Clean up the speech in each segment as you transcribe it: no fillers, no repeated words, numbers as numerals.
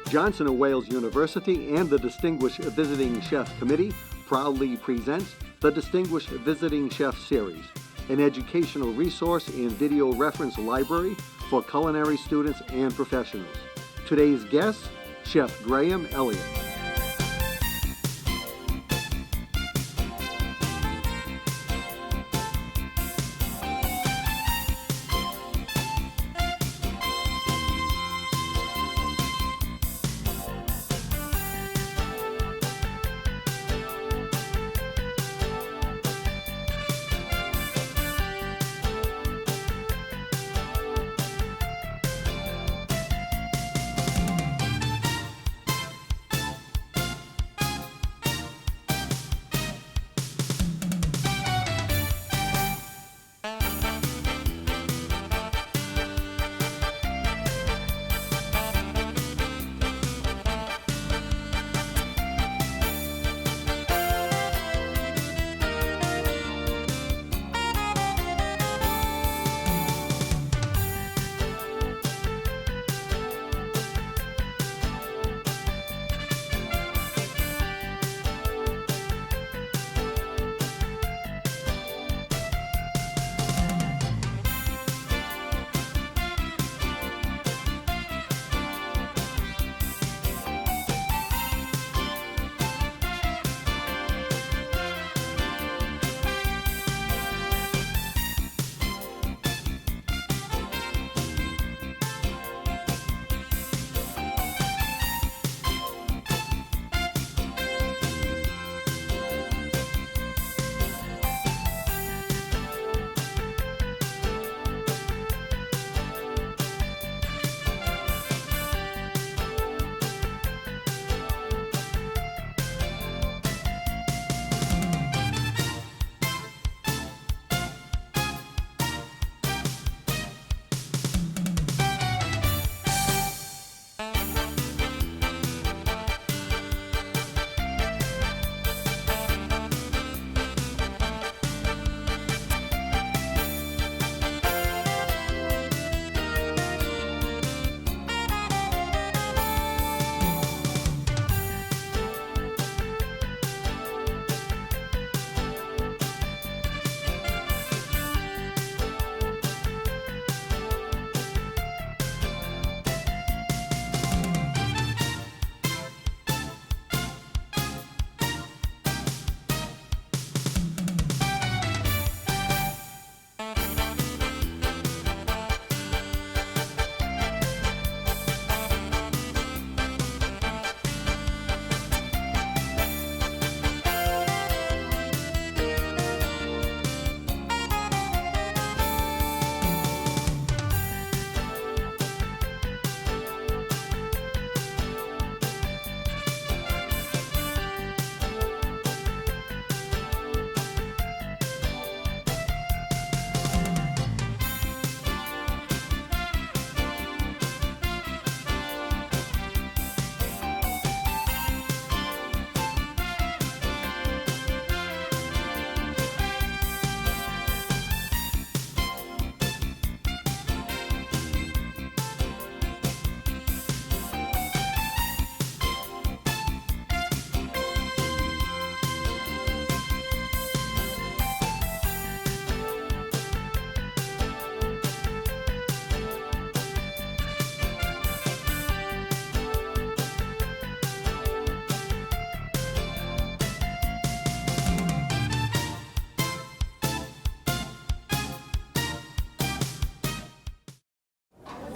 Johnson & Wales University and the Distinguished Visiting Chef Committee proudly presents the Distinguished Visiting Chef Series, an educational resource and video reference library for culinary students and professionals. Today's guest, Chef Graham Elliott.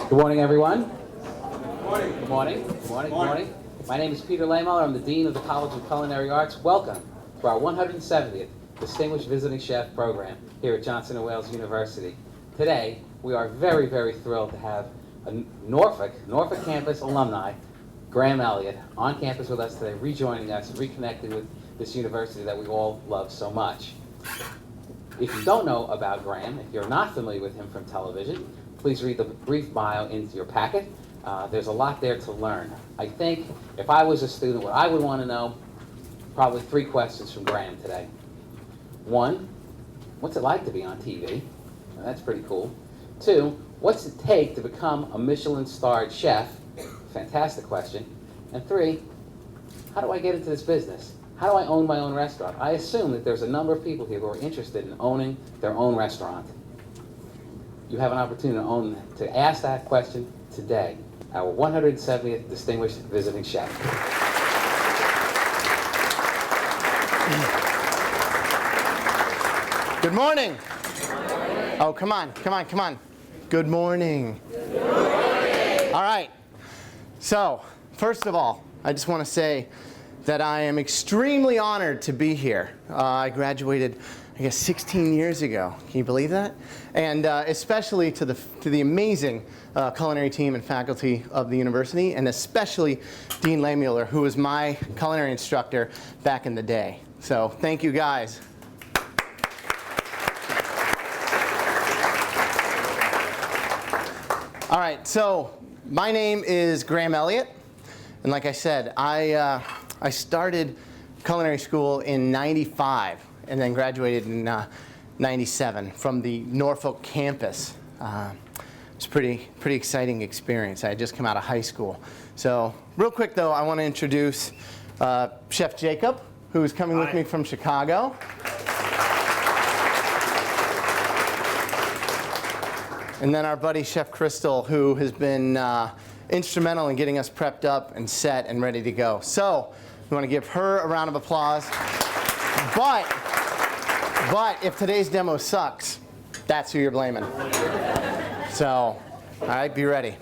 Good morning, everyone. Good morning. Good morning. Good morning. Good morning. My name is Peter Lehmeller. I'm the Dean of the College of Culinary Arts. Welcome to our 170th Distinguished Visiting Chef program here at Johnson & Wales University. Today, we are very, very thrilled to have a Norfolk campus alumni, Graham Elliott, on campus with us today, rejoining us, reconnecting with this university that we all love so much. If you don't know about Graham, if you're not familiar with him from television, please read the brief bio into your packet. There's a lot there to learn. I think if I was a student, what I would want to know, probably 3 questions from Graham today. 1, what's it like to be on TV? Well, that's pretty cool. 2, what's it take to become a Michelin-starred chef? Fantastic question. And 3, how do I get into this business? How do I own my own restaurant? I assume that there's a number of people here who are interested in owning their own restaurant. You have an opportunity to ask that question today. Our 170th Distinguished Visiting Chef. Good morning. Oh, come on. Good morning. Good morning. All right. So, first of all, I just want to say that I am extremely honored to be here. I graduated, I guess, 16 years ago. Can you believe that? And especially to the amazing culinary team and faculty of the university, and especially Dean Lehmuller, who was my culinary instructor back in the day. So thank you, guys. All right, so my name is Graham Elliott, and like I said, I started culinary school in '95 and then graduated in '97 from the Norfolk campus. It's a pretty exciting experience. I had just come out of high school. So real quick though, I want to introduce Chef Jacob, who is coming with me from Chicago. And then our buddy Chef Crystal, who has been instrumental in getting us prepped up and set and ready to go. So we want to give her a round of applause. But if today's demo sucks, that's who you're blaming. So, all right, be ready.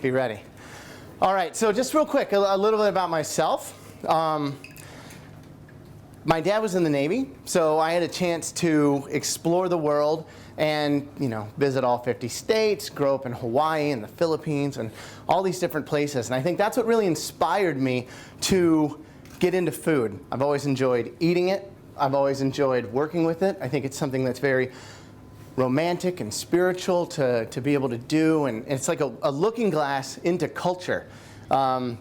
All right, so just real quick, a little bit about myself. My dad was in the Navy, so I had a chance to explore the world and, visit all 50 states, grow up in Hawaii and the Philippines and all these different places. And I think that's what really inspired me to get into food. I've always enjoyed eating it. I've always enjoyed working with it. I think it's something that's very romantic and spiritual to be able to do. And it's like a looking glass into culture. The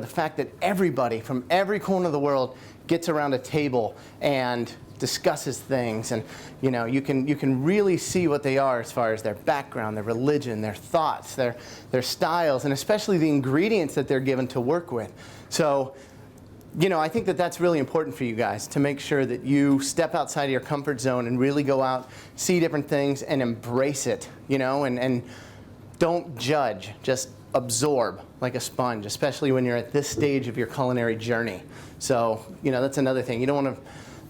fact that everybody from every corner of the world gets around a table and discusses things, and you can really see what they are as far as their background, their religion, their thoughts, their styles, and especially the ingredients that they're given to work with. So, I think that that's really important for you guys, to make sure that you step outside of your comfort zone and really go out, see different things, and embrace it, and don't judge, just absorb like a sponge, especially when you're at this stage of your culinary journey. So, that's another thing. You don't want to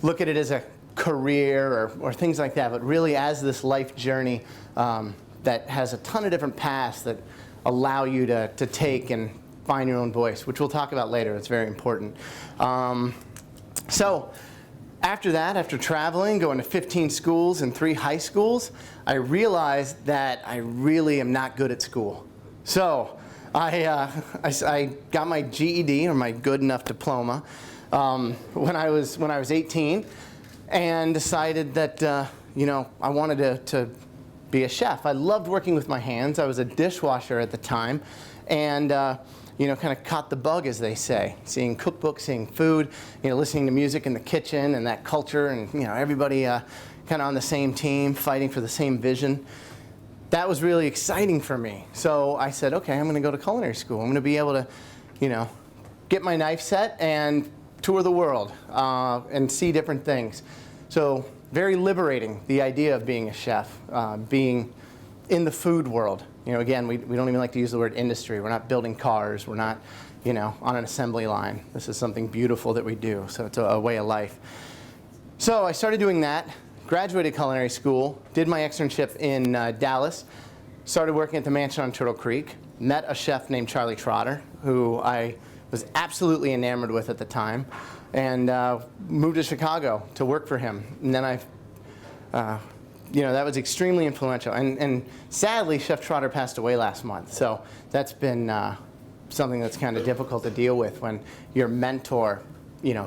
look at it as a career or things like that, but really as this life journey that has a ton of different paths that allow you to take and find your own voice, which we'll talk about later. It's very important. So after that, after traveling, going to 15 schools and 3 high schools, I realized that I really am not good at school. So I got my GED, or my good enough diploma, when I was 18, and decided that I wanted to be a chef. I loved working with my hands. I was a dishwasher at the time, and kind of caught the bug, as they say, seeing cookbooks, seeing food, listening to music in the kitchen and that culture, and everybody kind of on the same team, fighting for the same vision. That was really exciting for me. So I said, okay, I'm going to go to culinary school. I'm going to be able to, get my knife set and tour the world and see different things. So very liberating, the idea of being a chef, being in the food world. Again, we don't even like to use the word industry. We're not building cars. We're not, on an assembly line. This is something beautiful that we do. So it's a way of life. So I started doing that. Graduated culinary school, did my externship in Dallas, started working at the Mansion on Turtle Creek, met a chef named Charlie Trotter, who I was absolutely enamored with at the time, and moved to Chicago to work for him. And then that was extremely influential. And sadly, Chef Trotter passed away last month, so that's been something that's kind of difficult to deal with when your mentor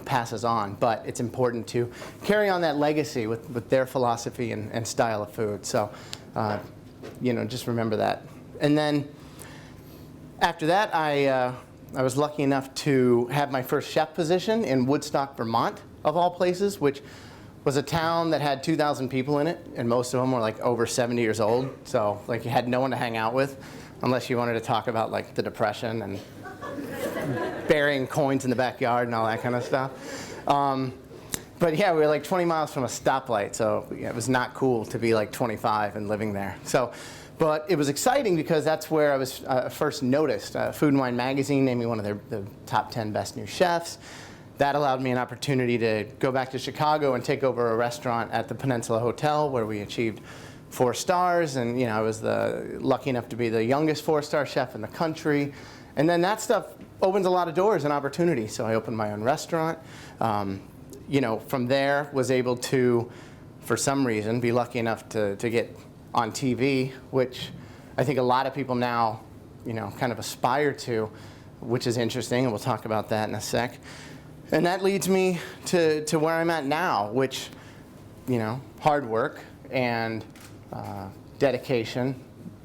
passes on, but it's important to carry on that legacy with their philosophy and style of food. So, just remember that. And then after that, I was lucky enough to have my first chef position in Woodstock, Vermont, of all places, which was a town that had 2,000 people in it, and most of them were like over 70 years old. So, you had no one to hang out with, unless you wanted to talk about the Depression and burying coins in the backyard and all that kind of stuff. But yeah, we were like 20 miles from a stoplight, so yeah, it was not cool to be like 25 and living there. So, but it was exciting because that's where I was first noticed. Food and Wine magazine named me one of the top 10 best new chefs. That allowed me an opportunity to go back to Chicago and take over a restaurant at the Peninsula Hotel where we achieved 4 stars, and I was lucky enough to be the youngest 4-star chef in the country. And then that stuff opens a lot of doors and opportunities. So I opened my own restaurant. From there was able to, for some reason, be lucky enough to get on TV, which I think a lot of people now, kind of aspire to, which is interesting, and we'll talk about that in a sec. And that leads me to where I'm at now, which, hard work and dedication,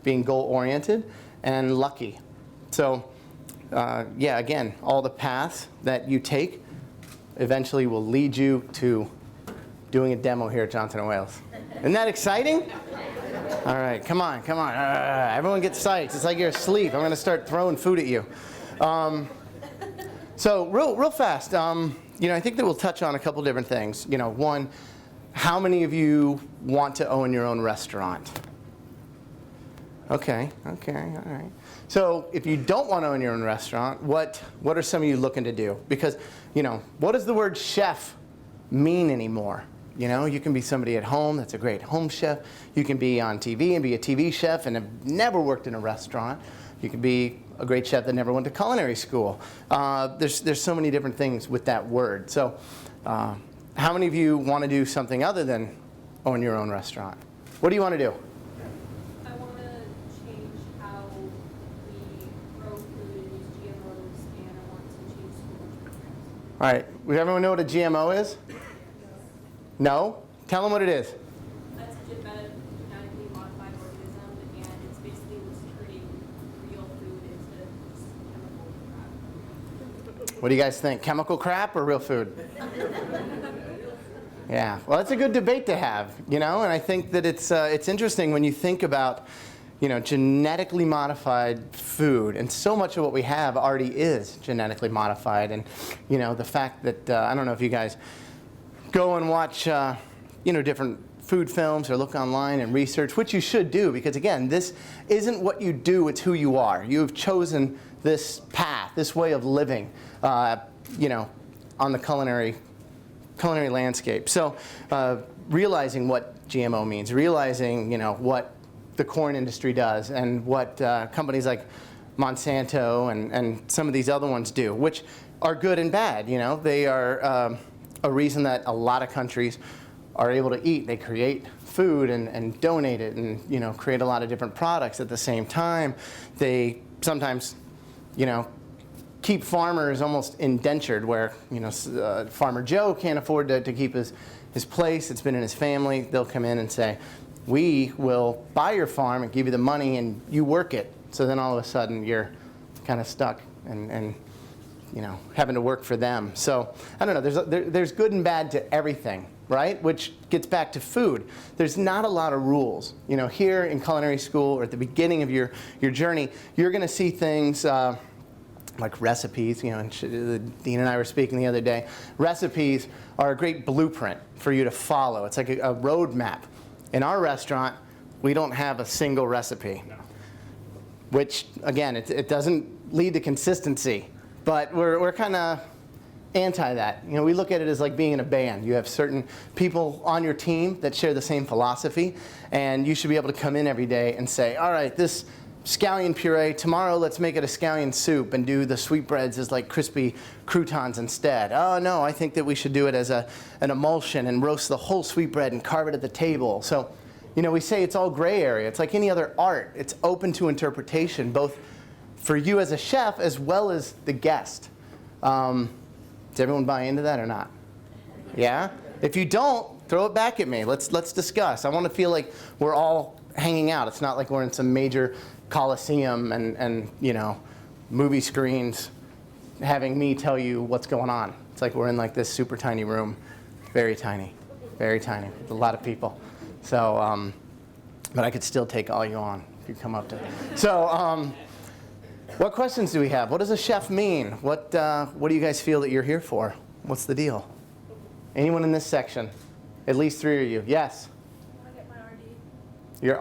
being goal-oriented, and lucky. So, again, all the paths that you take eventually will lead you to doing a demo here at Johnson & Wales. Isn't that exciting? All right, come on. Everyone gets psyched. It's like you're asleep. I'm going to start throwing food at you. So real fast, I think that we'll touch on a couple different things. One, how many of you want to own your own restaurant? Okay, all right. So if you don't want to own your own restaurant, what are some of you looking to do? Because, what does the word chef mean anymore? You can be somebody at home that's a great home chef. You can be on TV and be a TV chef and have never worked in a restaurant. You can be a great chef that never went to culinary school. There's so many different things with that word. So how many of you want to do something other than own your own restaurant? What do you want to do? I want to change how we grow food and use GMOs, and I want to change school programs. All right. Does everyone know what a GMO is? No? Tell them what it is. That's a genetically modified organism, and it's basically what's turning real food into just chemical crap. What do you guys think? Chemical crap or real food? Yeah, well, it's a good debate to have, and I think that it's interesting when you think about, genetically modified food, and so much of what we have already is genetically modified, and, the fact that, I don't know if you guys go and watch, different food films or look online and research, which you should do, because again, this isn't what you do, it's who you are. You have chosen this path, this way of living, on the culinary landscape. So realizing what GMO means, realizing, what the corn industry does and what companies like Monsanto and some of these other ones do, which are good and bad. They are a reason that a lot of countries are able to eat. They create food and donate it and create a lot of different products at the same time. They sometimes keep farmers almost indentured, where Farmer Joe can't afford to keep his place. It's been in his family. They'll come in and say, we will buy your farm and give you the money and you work it. So then all of a sudden you're kind of stuck and having to work for them. So I don't know, there's good and bad to everything, right? Which gets back to food. There's not a lot of rules. Here in culinary school, or at the beginning of your journey, you're going to see things like recipes. And Dean and I were speaking the other day. Recipes are a great blueprint for you to follow. It's like a roadmap. In our restaurant, we don't have a single recipe, which again, it doesn't lead to consistency. But we're kind of anti that. We look at it as like being in a band. You have certain people on your team that share the same philosophy, and you should be able to come in every day and say, all right, this scallion puree, tomorrow let's make it a scallion soup and do the sweetbreads as like crispy croutons instead. Oh no, I think that we should do it as an emulsion and roast the whole sweetbread and carve it at the table. So, we say it's all gray area. It's like any other art. It's open to interpretation, both for you as a chef as well as the guest. Does everyone buy into that or not? Yeah? If you don't, throw it back at me. Let's discuss. I want to feel like we're all hanging out. It's not like we're in some major coliseum and movie screens having me tell you what's going on. It's like we're in like this super tiny room, very tiny, with a lot of people. So, but I could still take all you on if you come up to. So, What questions do we have? What does a chef mean? What do you guys feel that you're here for? What's the deal? Anyone in this section? At least 3 of you. Yes? I want to get my RD. Your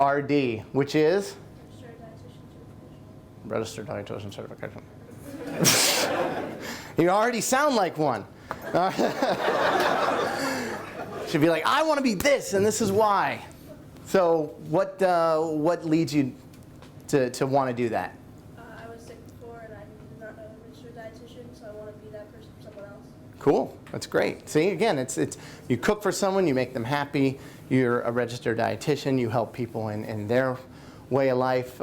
RD, which is? Registered dietitian certification. Registered dietitian certification. You already sound like one. Should be like, I want to be this, and this is why. So what leads you to want to do that? I was sick before, and I'm not a registered dietitian, so I want to be that person for someone else. Cool. That's great. See, again, it's you cook for someone, you make them happy. You're a registered dietitian. You help people in their way of life.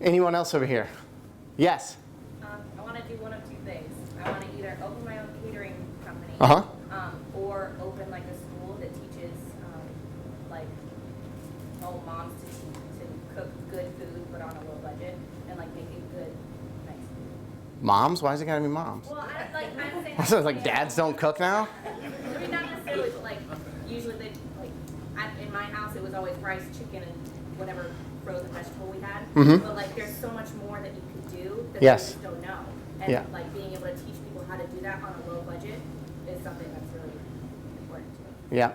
Anyone else over here? Yes. I want to do one of two things. I want to either open my own catering company, Uh-huh. Or open like a school that teaches like moms to cook good food but on a low budget and like making good, nice food. Moms? Why is it got to be moms? Well, I'm saying So it's like dads don't cook now? I mean, not necessarily, but like usually they in my house it was always rice, chicken, and whatever frozen vegetable we had. Mhm. But like there's so much more that you could do that Yes. they just don't know. And Yeah. like being able to teach people how to do that on a low budget is something that's really important to me. Yeah.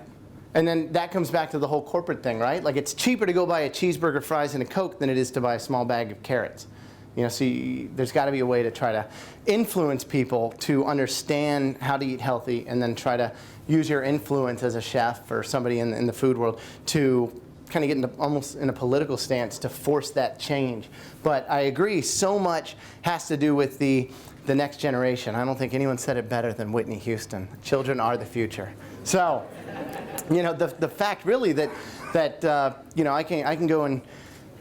And then that comes back to the whole corporate thing, right? Like it's cheaper to go buy a cheeseburger, fries, and a Coke than it is to buy a small bag of carrots. You know, so there's got to be a way to try to influence people to understand how to eat healthy and then try to use your influence as a chef or somebody in the food world to kind of get into almost in a political stance to force that change. But I agree, so much has to do with the next generation. I don't think anyone said it better than Whitney Houston. Children are the future. So, you know, the fact really that you know, I can go in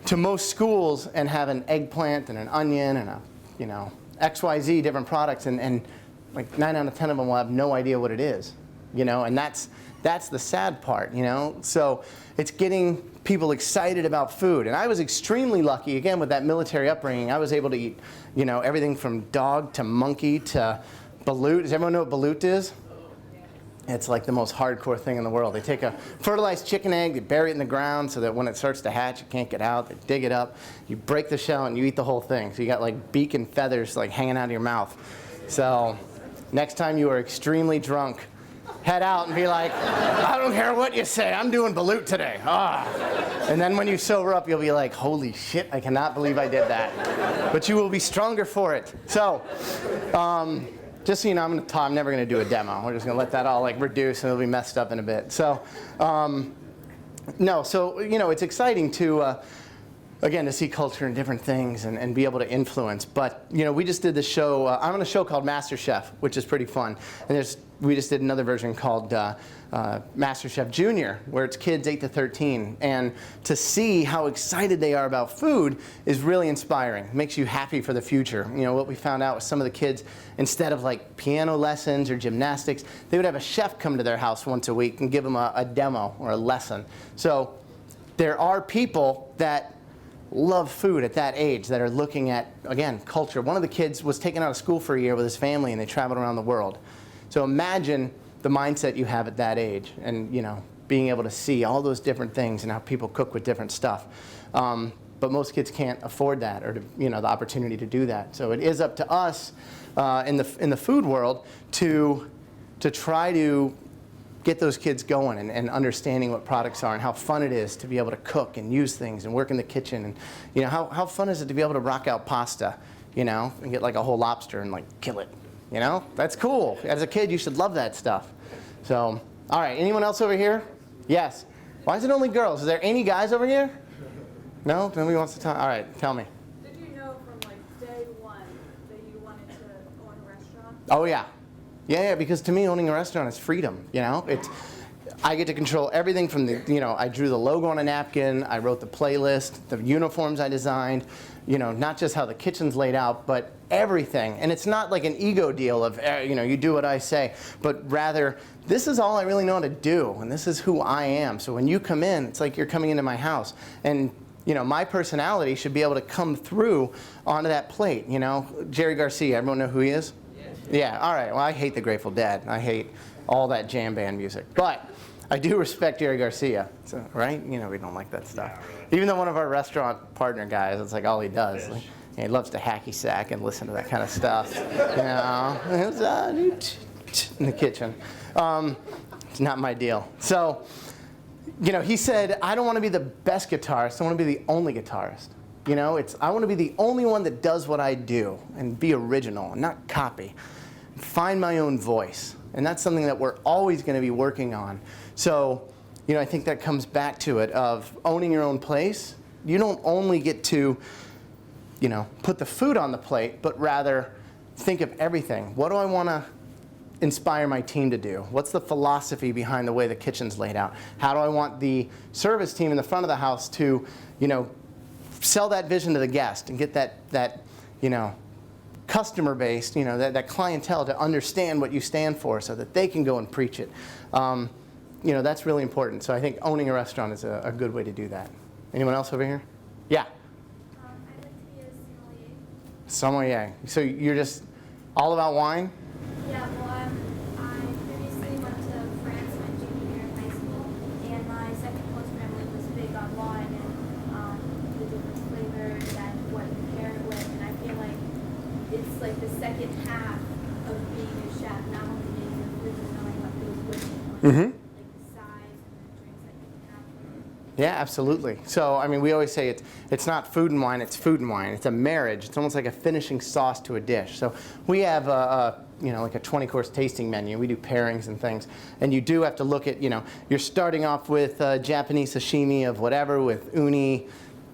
to most schools and have an eggplant and an onion and a, you know, XYZ different products and like 9 out of 10 of them will have no idea what it is, you know, and that's the sad part, you know. So it's getting people excited about food. And I was extremely lucky, again, with that military upbringing. I was able to eat, you know, everything from dog to monkey to balut. Does everyone know what balut is? It's like the most hardcore thing in the world. They take a fertilized chicken egg, they bury it in the ground so that when it starts to hatch, it can't get out. They dig it up, you break the shell, and you eat the whole thing. So you got like beak and feathers like hanging out of your mouth. So next time you are extremely drunk, head out and be like, I don't care what you say, I'm doing balut today. And then when you sober up, you'll be like, holy shit, I cannot believe I did that. But you will be stronger for it. So, just so you know, I'm never going to do a demo. We're just going to let that all like reduce and it'll be messed up in a bit. So, no, so, you know, it's exciting to, again, to see culture and different things and be able to influence. But, you know, we just did this show, I'm on a show called MasterChef, which is pretty fun. And we just did another version called MasterChef Junior, where it's kids 8 to 13. And to see how excited they are about food is really inspiring. It makes you happy for the future. You know, what we found out with some of the kids, instead of like piano lessons or gymnastics, they would have a chef come to their house once a week and give them a demo or a lesson. So there are people that love food at that age that are looking at, again, culture. One of the kids was taken out of school for a year with his family and they traveled around the world. So imagine the mindset you have at that age and, you know, being able to see all those different things and how people cook with different stuff. But most kids can't afford that or, you know, the opportunity to do that. So it is up to us in the food world to try to get those kids going and understanding what products are and how fun it is to be able to cook and use things and work in the kitchen. And, you know, how fun is it to be able to rock out pasta, you know, and get like a whole lobster and like kill it. You know, that's cool. As a kid, you should love that stuff. So, all right, anyone else over here? Yes. Why is it only girls? Is there any guys over here? No? Nobody wants to talk? All right, tell me. Did you know from like day one that you wanted to own a restaurant? Oh, yeah. Yeah, because to me, owning a restaurant is freedom, you know? I get to control everything from the, you know, I drew the logo on a napkin, I wrote the playlist, the uniforms I designed, you know, not just how the kitchen's laid out, but everything. And it's not like an ego deal of, you know, you do what I say, but rather, this is all I really know how to do, and this is who I am. So when you come in, it's like you're coming into my house. And, you know, my personality should be able to come through onto that plate, you know? Jerry Garcia, everyone know who he is? Yeah, all right. Well, I hate the Grateful Dead. I hate all that jam band music. But I do respect Jerry Garcia, so, right? You know, we don't like that stuff. Even though one of our restaurant partner guys, it's like all he does. Like, Yeah, he loves to hacky sack and listen to that kind of stuff. You know, in the kitchen. It's not my deal. So, you know, he said, I don't want to be the best guitarist. I want to be the only guitarist. You know, I want to be the only one that does what I do and be original and not copy. Find my own voice. And that's something that we're always going to be working on. So, you know, I think that comes back to it of owning your own place. You don't only get to, you know, put the food on the plate, but rather think of everything. What do I want to inspire my team to do? What's the philosophy behind the way the kitchen's laid out? How do I want the service team in the front of the house to, you know, sell that vision to the guest and get that you know, customer base, you know, that clientele to understand what you stand for so that they can go and preach it. You know, that's really important. So I think owning a restaurant is a good way to do that. Anyone else over here? Yeah. I'd like to be a sommelier. Sommelier. So you're just all about wine? Yeah, well, I previously went to France my junior year in high school, and my second host family was big on wine and the different flavors and what you pair it with. And I feel like it's like the second half of being a chef, not only being the food, but knowing what goes with it. Mm-hmm. Like the size and the drinks that you can have. Yeah, absolutely. So, I mean, we always say it's not food and wine, it's food and wine. It's a marriage. It's almost like a finishing sauce to a dish. So we have you know, like a 20-course tasting menu. We do pairings and things. And you do have to look at, you know, you're starting off with Japanese sashimi of whatever, with uni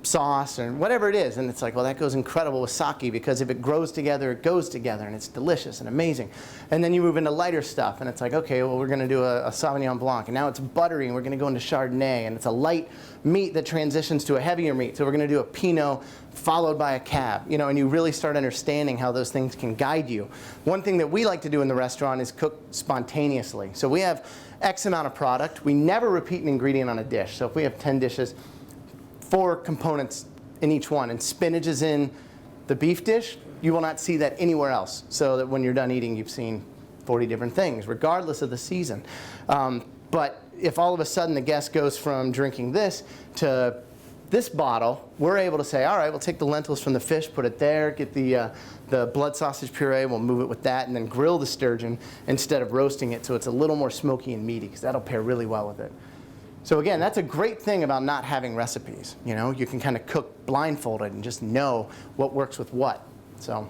sauce or whatever it is. And it's like, well, that goes incredible with sake because if it grows together, it goes together and it's delicious and amazing. And then you move into lighter stuff and it's like, okay, well, we're going to do a Sauvignon Blanc. And now it's buttery and we're going to go into Chardonnay. And it's a light meat that transitions to a heavier meat. So we're going to do a Pinot followed by a Cab. You know, and you really start understanding how those things can guide you. One thing that we like to do in the restaurant is cook spontaneously. So we have X amount of product. We never repeat an ingredient on a dish. So if we have 10 dishes, 4 components in each one, and spinach is in the beef dish, you will not see that anywhere else. So that when you're done eating, you've seen 40 different things, regardless of the season. But if all of a sudden the guest goes from drinking this to this bottle, we're able to say, all right, we'll take the lentils from the fish, put it there, get the blood sausage puree, we'll move it with that, and then grill the sturgeon instead of roasting it so it's a little more smoky and meaty, because that'll pair really well with it. So again, that's a great thing about not having recipes. You know, you can kind of cook blindfolded and just know what works with what. So,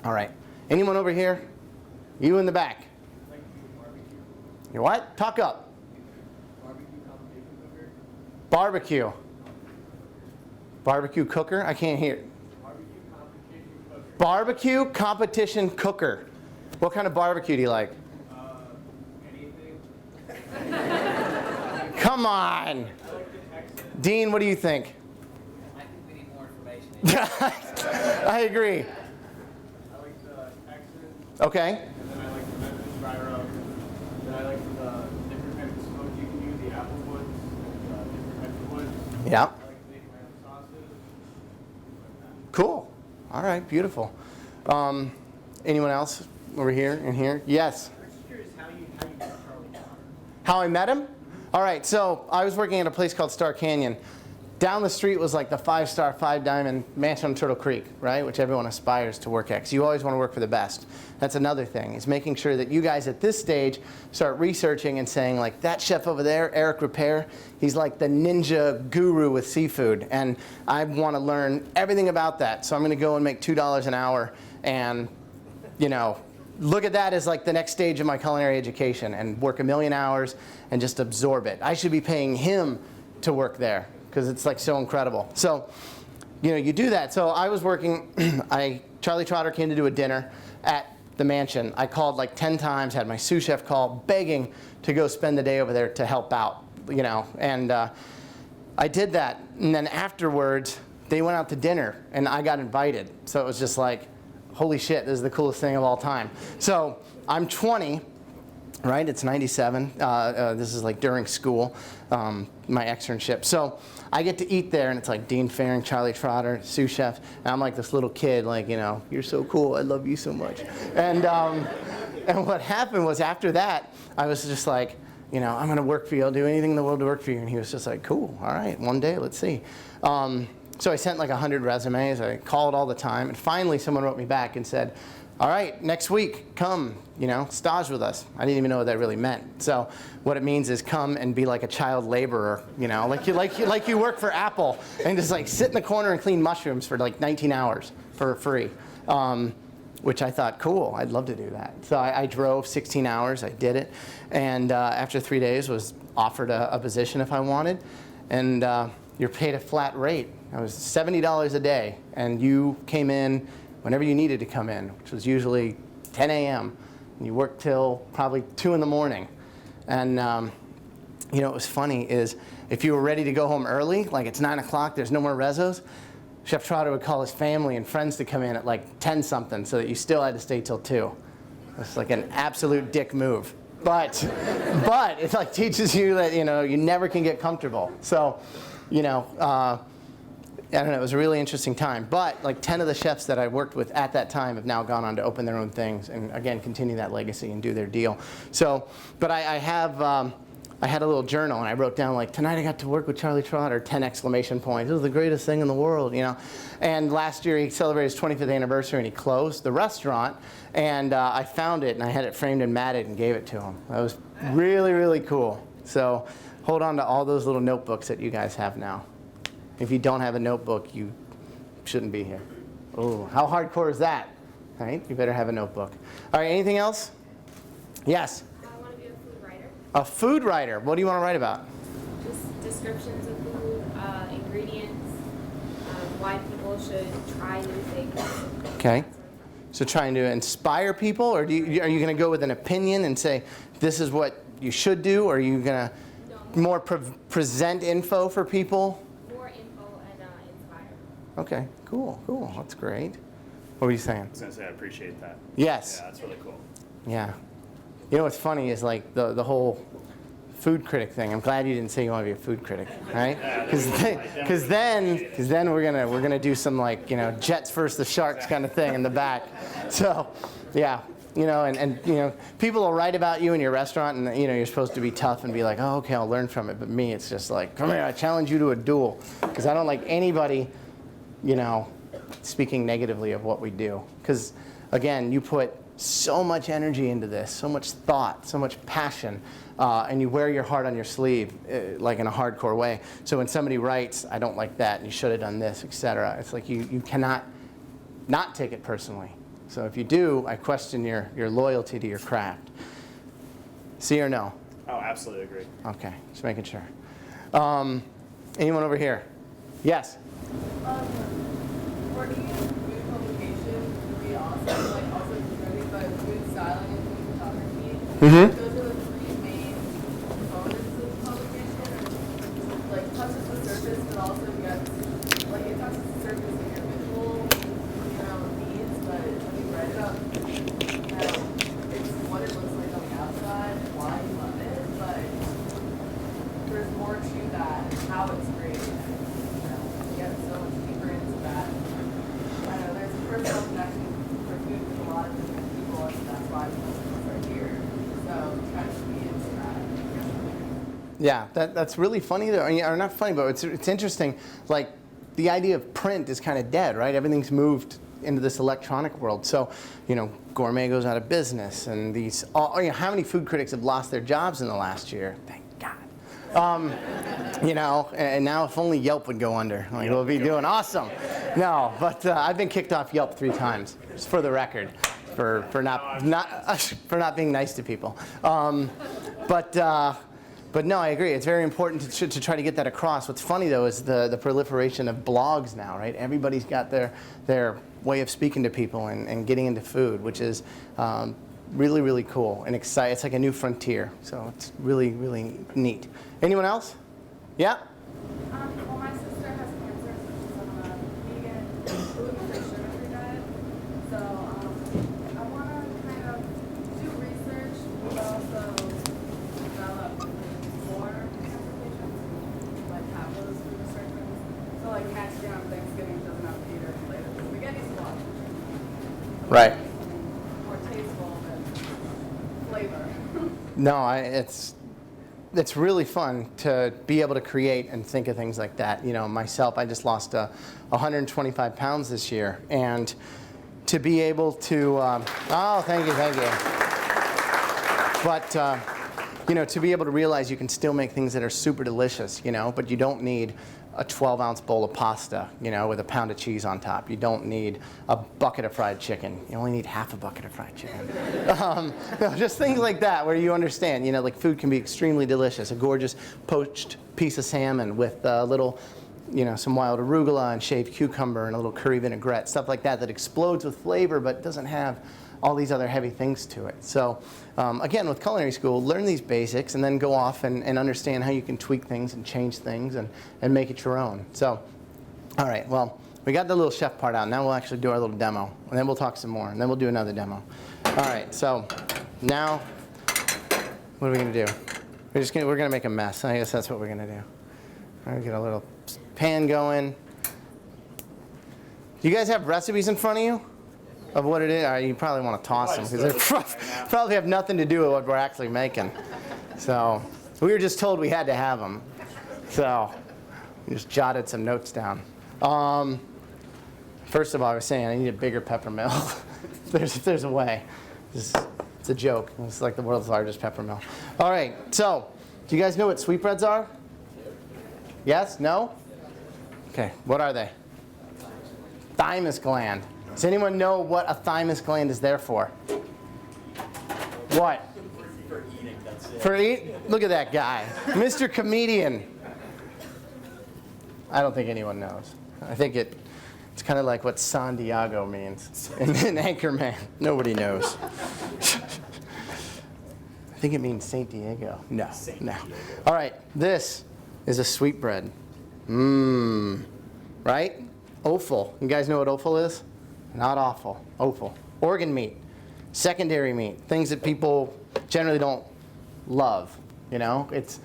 all right. Anyone over here? You in the back. You what? Talk up. Barbecue. Barbecue cooker? I can't hear. Barbecue competition cooker. What kind of barbecue do you like? Come on. Dean, what do you think? I think we need more information. I agree. I like the Texas, Okay. and then I like the Memphis dry rub. Then I like the different types of smoke you can use, the apple woods, and different types of woods. Yeah. I like to make my own sauces. Cool. All right. Beautiful. Anyone else over here and here? Yes. I'm just curious how you met Charlie Trotter. How I met him? All right, so I was working at a place called Star Canyon. Down the street was like the 5-star, 5-diamond mansion on Turtle Creek, right? Which everyone aspires to work at, because you always want to work for the best. That's another thing, is making sure that you guys at this stage start researching and saying, like, that chef over there, Eric Repair, he's like the ninja guru with seafood, and I want to learn everything about that. So I'm going to go and make $2 an hour and, you know, look at that as like the next stage of my culinary education and work 1,000,000 hours and just absorb it. I should be paying him to work there because it's like so incredible. So, you know, you do that. So I was working, Charlie Trotter came to do a dinner at the mansion. I called like 10 times, had my sous chef call, begging to go spend the day over there to help out, you know, and I did that. And then afterwards, they went out to dinner and I got invited. So it was just like, holy shit, this is the coolest thing of all time. So I'm 20, right? It's 97. This is like during school, my externship. So I get to eat there, and it's like Dean Faring, Charlie Trotter, sous chef, and I'm like this little kid, like, you know, you're so cool, I love you so much. And what happened was after that, I was just like, you know, I'm going to work for you. I'll do anything in the world to work for you. And he was just like, cool, all right, one day, let's see. So I sent like 100 resumes. I called all the time. And finally, someone wrote me back and said, all right, next week, come, stage with us. I didn't even know what that really meant. So what it means is come and be like a child laborer, like you work for Apple and just like sit in the corner and clean mushrooms for like 19 hours for free, which I thought, cool, I'd love to do that. So I drove 16 hours, I did it, and after 3 days was offered a position if I wanted, and you're paid a flat rate. It was $70 a day, and you came in whenever you needed to come in, which was usually 10 a.m. And you worked till probably 2 in the morning. And what was funny is if you were ready to go home early, like it's 9 o'clock, there's no more rezos, Chef Trotter would call his family and friends to come in at like 10 something so that you still had to stay till 2. It's like an absolute dick move. But it like teaches you that, you never can get comfortable. So, I don't know, it was a really interesting time. But like 10 of the chefs that I worked with at that time have now gone on to open their own things and again, continue that legacy and do their deal. So, but I had a little journal and I wrote down like, tonight I got to work with Charlie Trotter, 10 exclamation points. It was the greatest thing in the world, And last year he celebrated his 25th anniversary and he closed the restaurant. And I found it and I had it framed and matted and gave it to him. That was really, really cool. So hold on to all those little notebooks that you guys have now. If you don't have a notebook, you shouldn't be here. Oh, how hardcore is that? All right, you better have a notebook. All right, anything else? Yes? I want to be a food writer. A food writer. What do you want to write about? Just descriptions of food, ingredients, why people should try new things. Okay. So trying to inspire people, or are you going to go with an opinion and say, this is what you should do, or are you going to more present info for people? More info and inspire. Okay, cool. That's great. What were you saying? I was going to say I appreciate that. Yes. Yeah, that's really cool. Yeah. You know what's funny is like the whole food critic thing. I'm glad you didn't say you want to be a food critic, right? Because then we're gonna do some like Jets versus the Sharks kind of thing in the back. So yeah, and people will write about you in your restaurant, and you're supposed to be tough and be like, oh, okay, I'll learn from it. But me, it's just like, come here, I challenge you to a duel, because I don't like anybody, speaking negatively of what we do. Because again, you put so much energy into this, so much thought, so much passion, and you wear your heart on your sleeve, like in a hardcore way. So when somebody writes, I don't like that, and you should have done this, etc., it's like you cannot not take it personally. So if you do, I question your loyalty to your craft. See or no? Oh, absolutely agree. Okay, just making sure. Anyone over here? Yes? Working in food publication would be awesome, like also contributing, but food styling and food photography, Mm-hmm. those are the three main components of publication. Like touches the surface, but also gets, like it touches the surface of your visual, needs, but when you write it up, it's what it looks like on the outside, why you love it, but there's more to that, how it's created. You get so much deeper into that. I know there's a personal connection for food with a lot of different people, and that's why I'm right here. So trying to be into that. Yeah, that's really funny, though. Or not funny, but it's interesting. Like, the idea of print is kind of dead, right? Everything's moved into this electronic world. So, Gourmet goes out of business, and how many food critics have lost their jobs in the last year? Thank God. And now if only Yelp would go under, like we'll be doing awesome. No, but I've been kicked off Yelp 3 times, just for the record, for not being nice to people. But no, I agree. It's very important to try to get that across. What's funny, though, is the proliferation of blogs now, right? Everybody's got their way of speaking to people and getting into food, which is really, really cool and exciting. It's like a new frontier. So it's really, really neat. Anyone else? Yeah? Well, my sister has cancer, so she's on a vegan, gluten-free, sugar-free diet. So I want to kind of do research, but also develop more cancer patients, like have those food restrictions. So like next year on Thanksgiving doesn't have to eat any later. Spaghetti squash. Right. More tasteful than flavor. No, it's really fun to be able to create and think of things like that. You know, myself, I just lost 125 pounds this year, and to be able to, oh, thank you. But, you know, to be able to realize you can still make things that are super delicious, you know, but you don't need a 12-ounce bowl of pasta, you know, with a pound of cheese on top. You don't need a bucket of fried chicken. You only need half a bucket of fried chicken. Just things like that where you understand, you know, like food can be extremely delicious. A gorgeous poached piece of salmon with a little, you know, some wild arugula and shaved cucumber and a little curry vinaigrette, stuff like that that explodes with flavor but doesn't have all these other heavy things to it. So again, with culinary school, learn these basics and then go off and understand how you can tweak things and change things and make it your own. So, all right, well, we got the little chef part out. Now we'll actually do our little demo, and then we'll talk some more, and then we'll do another demo. All right, so now what are we going to do? We're going to make a mess. I guess that's what we're going to do. All right, get a little pan going. Do you guys have recipes in front of you? Of what it is? You probably want to toss them because they probably have nothing to do with what we're actually making. So we were just told we had to have them. So we just jotted some notes down. First of all, I was saying I need a bigger pepper mill. if there's a way. It's a joke. It's like the world's largest pepper mill. All right. So do you guys know what sweetbreads are? Yes? No? Okay. What are they? Thymus gland. Does anyone know what a thymus gland is there for? What? For eating, that's it. For eat? Look at that guy. Mr. Comedian. I don't think anyone knows. I think it's kind of like what San Diego means in Anchorman. Nobody knows. I think it means Saint Diego. No. All right, this is a sweetbread. Right? Offal. You guys know what offal is? Not awful. Offal. Organ meat. Secondary meat. Things that people generally don't love. You know, it's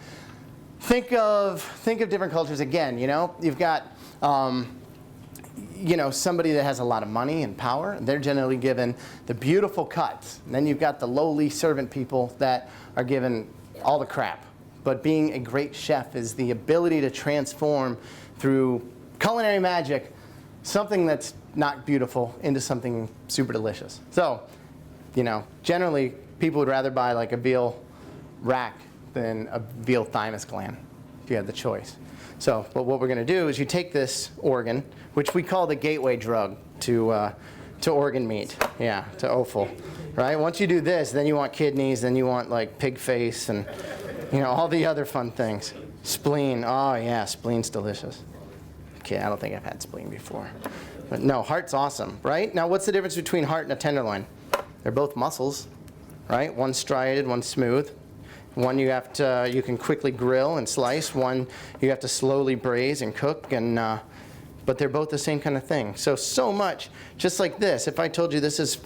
think of different cultures again. You know, you've got you know, somebody that has a lot of money and power. They're generally given the beautiful cuts. And then you've got the lowly servant people that are given all the crap. But being a great chef is the ability to transform through culinary magic something that's not beautiful into something super delicious. So, you know, generally people would rather buy like a veal rack than a veal thymus gland if you had the choice. So, but what we're going to do is you take this organ, which we call the gateway drug to organ meat, to offal, right? Once you do this, then you want kidneys, then you want like pig face and, you know, all the other fun things. Spleen, oh yeah, spleen's delicious. Okay, I don't think I've had spleen before. But no, heart's awesome, right? Now, what's the difference between heart and a tenderloin? They're both muscles, right? One's striated, one's smooth. One you can quickly grill and slice. One you have to slowly braise and cook, and but they're both the same kind of thing. So much, just like this. If I told you this is,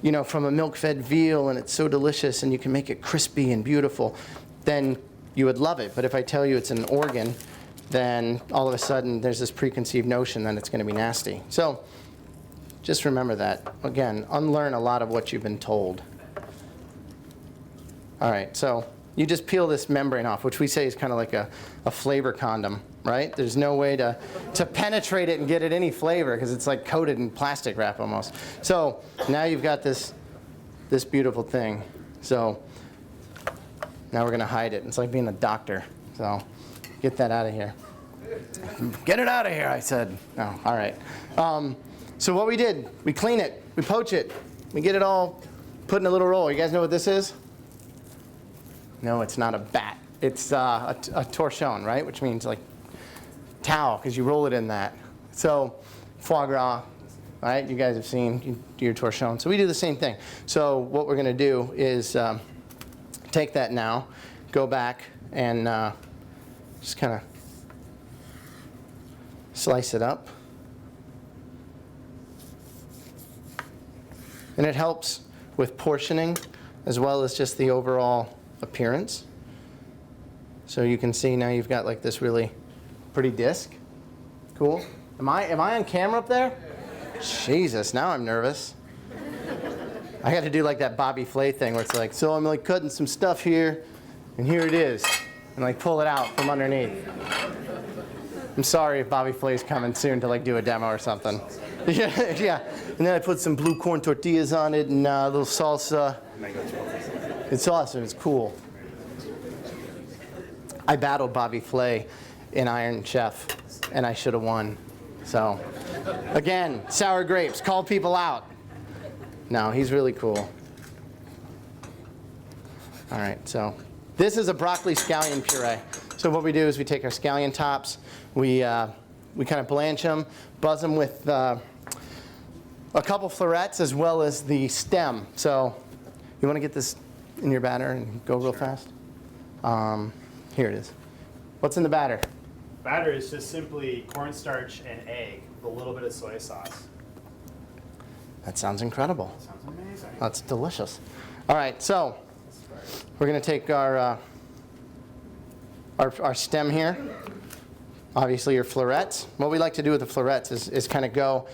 you know, from a milk-fed veal and it's so delicious and you can make it crispy and beautiful, then you would love it. But if I tell you it's an organ, then all of a sudden there's this preconceived notion that it's going to be nasty. So just remember that. Again, unlearn a lot of what you've been told. All right, so you just peel this membrane off, which we say is kind of like a flavor condom, right? There's no way to penetrate it and get it any flavor because it's like coated in plastic wrap almost. So now you've got this beautiful thing. So now we're going to hide it. It's like being a doctor. So get that out of here. Get it out of here, I said. Oh, all right. So what we did, we clean it, we poach it, we get it all put in a little roll. You guys know what this is? No, it's not a bat. It's a torchon, right? Which means like towel, because you roll it in that. So foie gras, right? You guys have seen, you do your torchon. So we do the same thing. So what we're going to do is take that now, go back and just kind of slice it up. And it helps with portioning as well as just the overall appearance. So you can see now you've got like this really pretty disc. Cool. Am I on camera up there? Jesus, now I'm nervous. I got to do like that Bobby Flay thing where it's like, so I'm like cutting some stuff here, and here it is. and like pull it out from underneath. I'm sorry if Bobby Flay's coming soon to like do a demo or something. Yeah, yeah. And then I put some blue corn tortillas on it and a little salsa. It's awesome. It's cool. I battled Bobby Flay in Iron Chef, and I should have won. So, again, sour grapes. Call people out. No, he's really cool. All right, so this is a broccoli scallion puree. So what we do is we take our scallion tops, we kind of blanch them, buzz them with a couple florets as well as the stem. So you want to get this in your batter and go real fast? Here it is. What's in the batter? Batter is just simply cornstarch and egg with a little bit of soy sauce. That sounds incredible. Sounds amazing. That's delicious. All right, so we're going to take our stem here. Obviously your florets. What we like to do with the florets is kind of go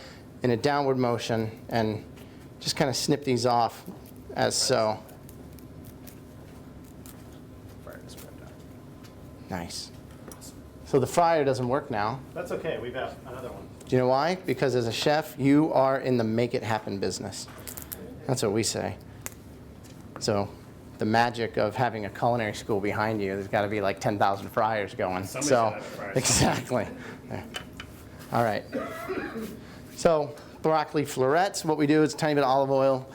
in a downward motion and just kind of snip these off as so. Nice. So the fryer doesn't work now. That's okay. We've got another one. Do you know why? Because as a chef, you are in the make it happen business. That's what we say. So the magic of having a culinary school behind you, there's got to be like 10,000 fryers going. Somebody's So gotta have a fryer. exactly. There. All right. So broccoli florets, what we do is a tiny bit of olive oil,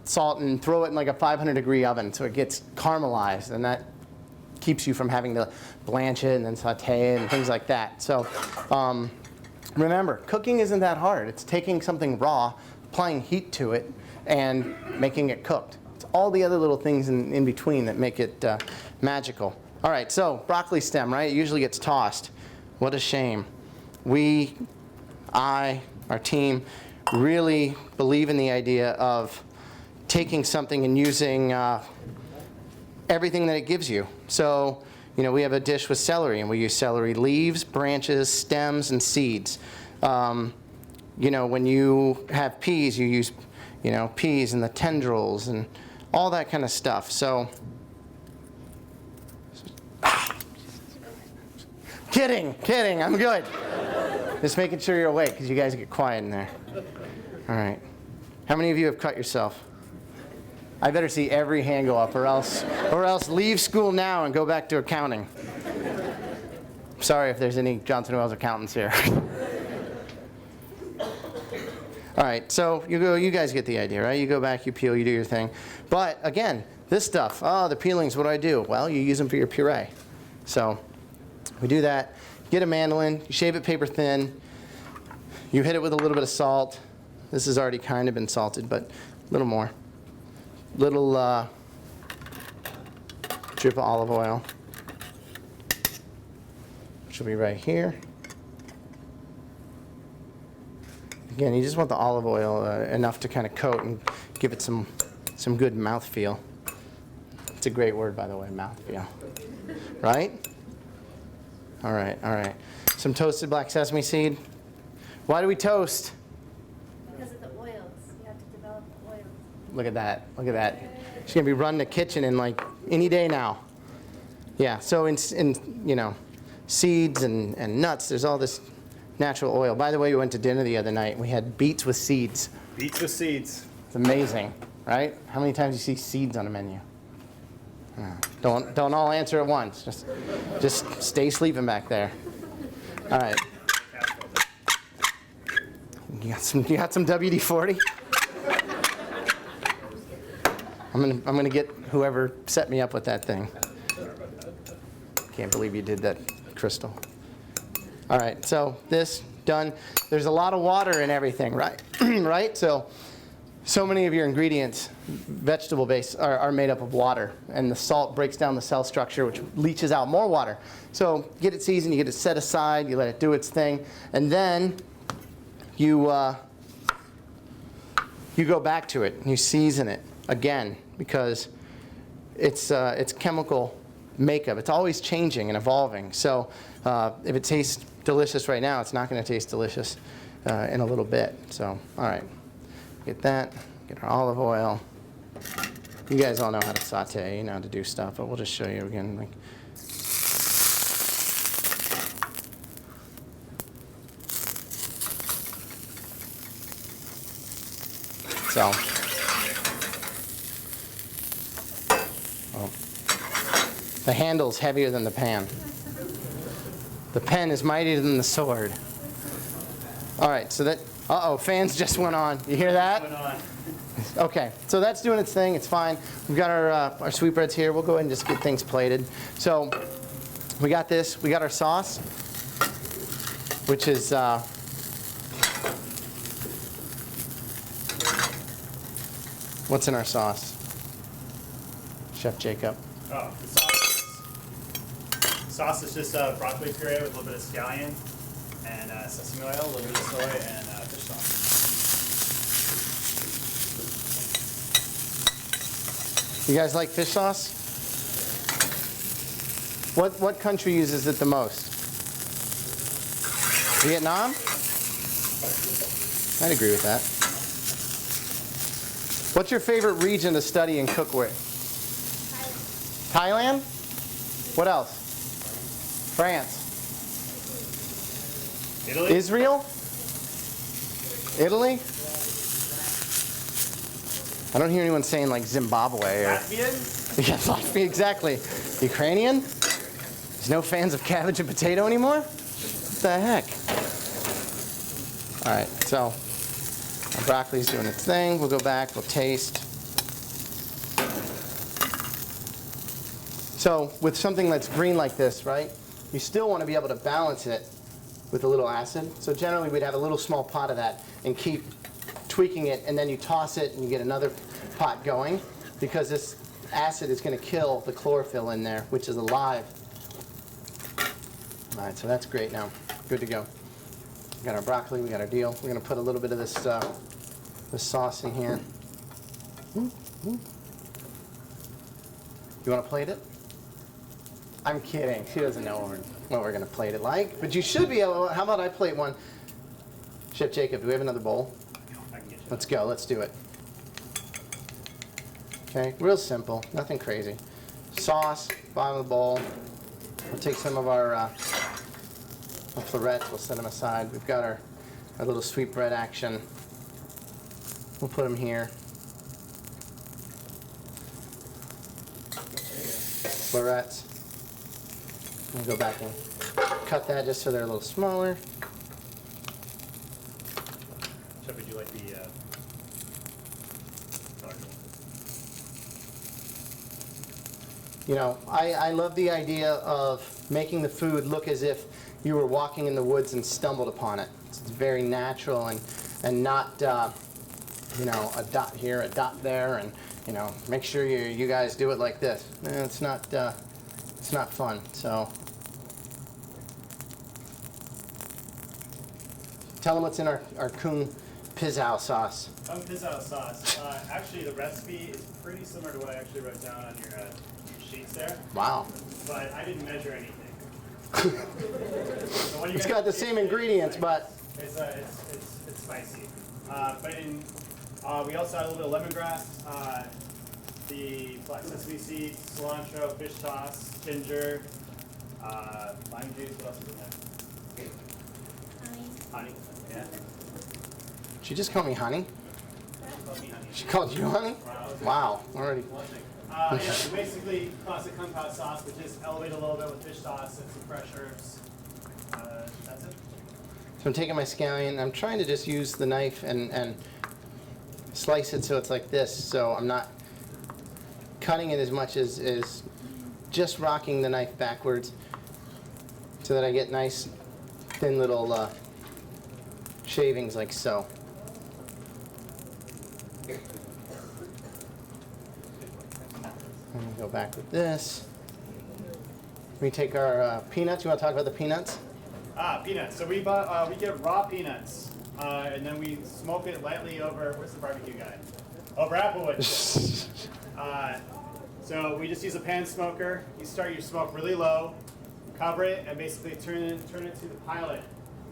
salt, and throw it in like a 500-degree oven so it gets caramelized, and that keeps you from having to blanch it and then saute it and things like that. So remember, cooking isn't that hard. It's taking something raw, applying heat to it, and making it cooked. It's all the other little things in between that make it magical. All right, so broccoli stem, right? It usually gets tossed. What a shame. Our team, really believe in the idea of taking something and using everything that it gives you. So, you know, we have a dish with celery, and we use celery leaves, branches, stems, and seeds. You know, when you have peas, you use, you know, peas and the tendrils and all that kind of stuff. So, kidding, I'm good. Just making sure you're awake because you guys get quiet in there. All right. How many of you have cut yourself? I better see every hand go up, or else leave school now and go back to accounting. Sorry if there's any Johnson Wales accountants here. All right, so you guys get the idea, right? You go back, you peel, you do your thing. But again, this stuff, the peelings, what do? Well, you use them for your puree. So we do that. Get a mandolin, you shave it paper thin, you hit it with a little bit of salt. This has already kind of been salted, but a little more. Little drip of olive oil, which will be right here. Again, you just want the olive oil enough to kind of coat and give it some good mouthfeel. It's a great word, by the way, mouthfeel. Right? All right, all right. Some toasted black sesame seed. Why do we toast? Because of the oils. You have to develop the oils. Look at that. Look at that. She's going to be running the kitchen in like any day now. Yeah, so in you know, seeds and nuts, there's all this natural oil. By the way, we went to dinner the other night. We had beets with seeds. Beets with seeds. It's amazing, right? How many times do you see seeds on a menu? Don't all answer at once. Just stay sleeping back there. All right. You got some WD-40? I'm gonna get whoever set me up with that thing. Can't believe you did that, Crystal. All right, so this done. There's a lot of water in everything, right? Right? So many of your ingredients, vegetable based, are made up of water, and the salt breaks down the cell structure, which leaches out more water. So get it seasoned, you get it set aside, you let it do its thing, and then you go back to it and you season it again, because it's chemical makeup. It's always changing and evolving. So if it tastes delicious right now, it's not going to taste delicious in a little bit. So all right. Get that, get our olive oil. You guys all know how to saute, you know how to do stuff, but we'll just show you again. Like, So, oh. The handle's heavier than the pan. The pen is mightier than the sword. All right, so that, uh-oh, fans just went on. You hear that? Went on. Okay, so that's doing its thing. It's fine. We've got our sweetbreads here. We'll go ahead and just get things plated. So we got this. We got our sauce, which is what's in our sauce, Chef Jacob? Oh, the sauce is just broccoli puree with a little bit of scallion and sesame oil, a little bit of soy, and fish sauce. You guys like fish sauce? What country uses it the most? Vietnam? I'd agree with that. What's your favorite region to study and cook with? Thailand? What else? France? Italy? Israel? Italy? I don't hear anyone saying like Zimbabwe or... Latvian? Yeah, Latvia, exactly. Ukrainian? There's no fans of cabbage and potato anymore? What the heck? All right, so our broccoli's doing its thing. We'll go back, we'll taste. So with something that's green like this, right, you still want to be able to balance it with a little acid. So generally we'd have a little small pot of that and keep tweaking it, and then you toss it and you get another pot going, because this acid is going to kill the chlorophyll in there, which is alive. All right, so that's great now. Good to go. We got our broccoli, we got our deal. We're going to put a little bit of this sauce in here. You want to plate it? I'm kidding. She doesn't know what we're going to plate it like, but you should be able. How about I plate one? Chef Jacob, do we have another bowl? Let's go. Let's do it. Okay, real simple. Nothing crazy. Sauce, bottom of the bowl. We'll take some of our florets. We'll set them aside. We've got our little sweetbread action. We'll put them here. Florets. We'll go back and cut that just so they're a little smaller. Chef, would you like the You know, I love the idea of making the food look as if you were walking in the woods and stumbled upon it. It's very natural and not, you know, a dot here, a dot there, and, you know, make sure you guys do it like this. It's not fun, so. Tell them what's in our Kung Pizao sauce. Kung Pizao sauce. Actually, the recipe is pretty similar to what I actually wrote down on your sheets there. Wow. But I didn't measure anything. So what you It's guys- got the same ingredients, but it's spicy. We also add a little bit of lemongrass, the black sesame seeds, cilantro, fish sauce, ginger, lime juice. What else is in there? Honey. Yeah. she just called me honey. Call me honey. She called you honey? Wow, already. Yeah, so basically classic kung pao sauce, which is elevated a little bit with fish sauce and some fresh herbs. That's it. So I'm taking my scallion. I'm trying to just use the knife and slice it so it's like this. So I'm not cutting it as much as just rocking the knife backwards so that I get nice thin little shavings like so. And we go back with this. We take our peanuts. You want to talk about the peanuts? Peanuts. So we get raw peanuts, and then we smoke it lightly over. Where's the barbecue guy? Over Applewood. So we just use a pan smoker. You start your smoke really low, cover it, and basically turn it to the pilot,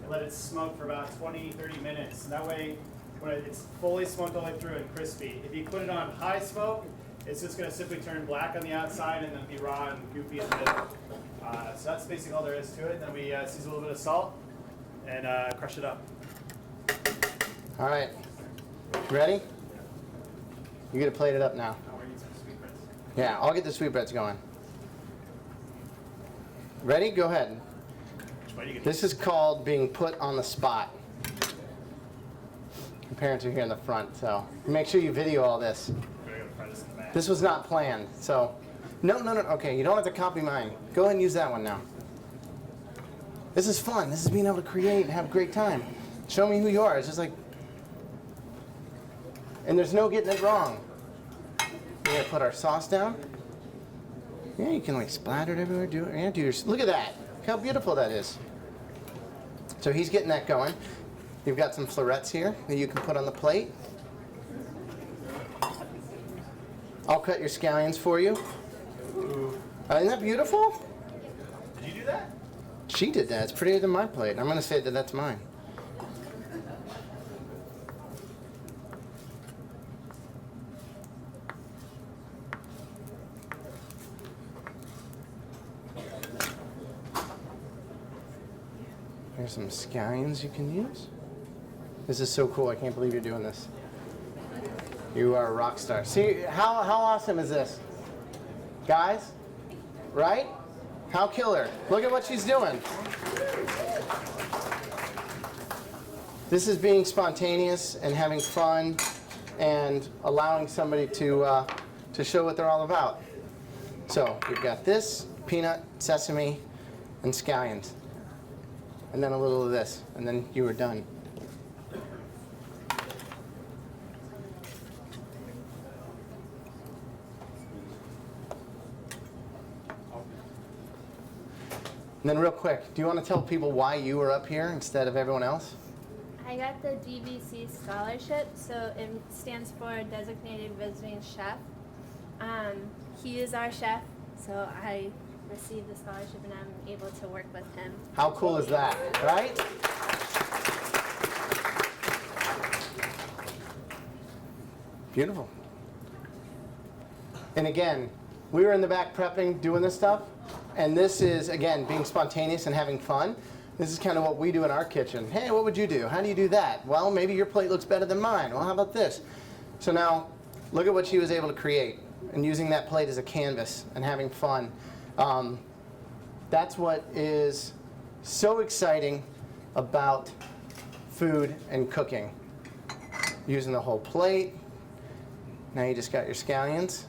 and let it smoke for about 20-30 minutes. And that way, when it's fully smoked all the way through and crispy. If you put it on high smoke, it's just going to simply turn black on the outside and then be raw and goopy in the middle. So that's basically all there is to it. Then we season a little bit of salt and crush it up. All right. Ready? You get to plate it up now. Oh, we're using sweetbreads. Yeah, I'll get the sweetbreads going. Ready? Go ahead. Which way do you get This is called being put on the spot. Your parents are here in the front, so make sure you video all this. We're gonna try this in the back. This was not planned, so. No. Okay, you don't have to copy mine. Go ahead and use that one now. This is fun. This is being able to create and have a great time. Show me who you are. It's just like. And there's no getting it wrong. We're gonna put our sauce down. Yeah, you can like splatter it everywhere. Do it. Yeah, do your. Look at that. Look how beautiful that is. So he's getting that going. You've got some florets here that you can put on the plate. I'll cut your scallions for you. Isn't that beautiful? Did you do that? She did that. It's prettier than my plate. I'm going to say that that's mine. Here's some scallions you can use. This is so cool. I can't believe you're doing this. You are a rock star. See, how awesome is this? Guys, right? How killer. Look at what she's doing. This is being spontaneous and having fun and allowing somebody to show what they're all about. So we've got this, peanut, sesame, and scallions. And then a little of this, and then you were done. And then real quick, do you want to tell people why you were up here instead of everyone else? I got the DVC scholarship, so it stands for Designated Visiting Chef. He is our chef, so I received the scholarship and I'm able to work with him. How cool is that, right? Beautiful. And again, we were in the back prepping, doing this stuff, and this is, again, being spontaneous and having fun. This is kind of what we do in our kitchen. Hey, what would you do? How do you do that? Well, maybe your plate looks better than mine. Well, how about this? So now, look at what she was able to create, and using that plate as a canvas and having fun. That's what is so exciting about food and cooking. Using the whole plate. Now you just got your scallions.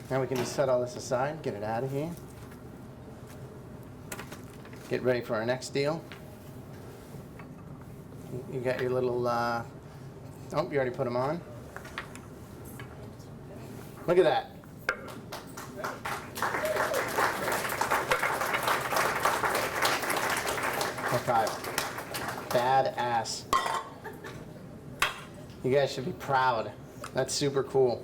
Now we can just set all this aside, get it out of here. Get ready for our next deal. You got your little, oh, you already put them on. Look at that. Okay. Badass. You guys should be proud. That's super cool.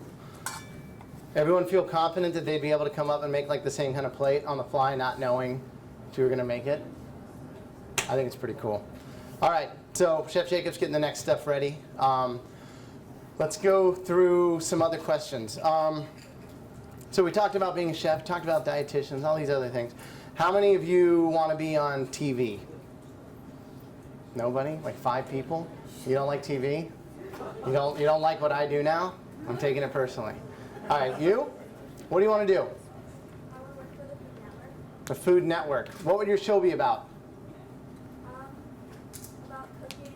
Everyone feel confident that they'd be able to come up and make like the same kind of plate on the fly, not knowing if you were going to make it? I think it's pretty cool. All right, so Chef Jacob's getting the next stuff ready. Let's go through some other questions. So we talked about being a chef, talked about dietitians, all these other things. How many of you want to be on TV? Nobody? Like 5 people? You don't like TV? You don't like what I do now? I'm taking it personally. All right, you? What do you want to do? I want to work for The the Food Network. Food Network. What would your show be about? About cooking.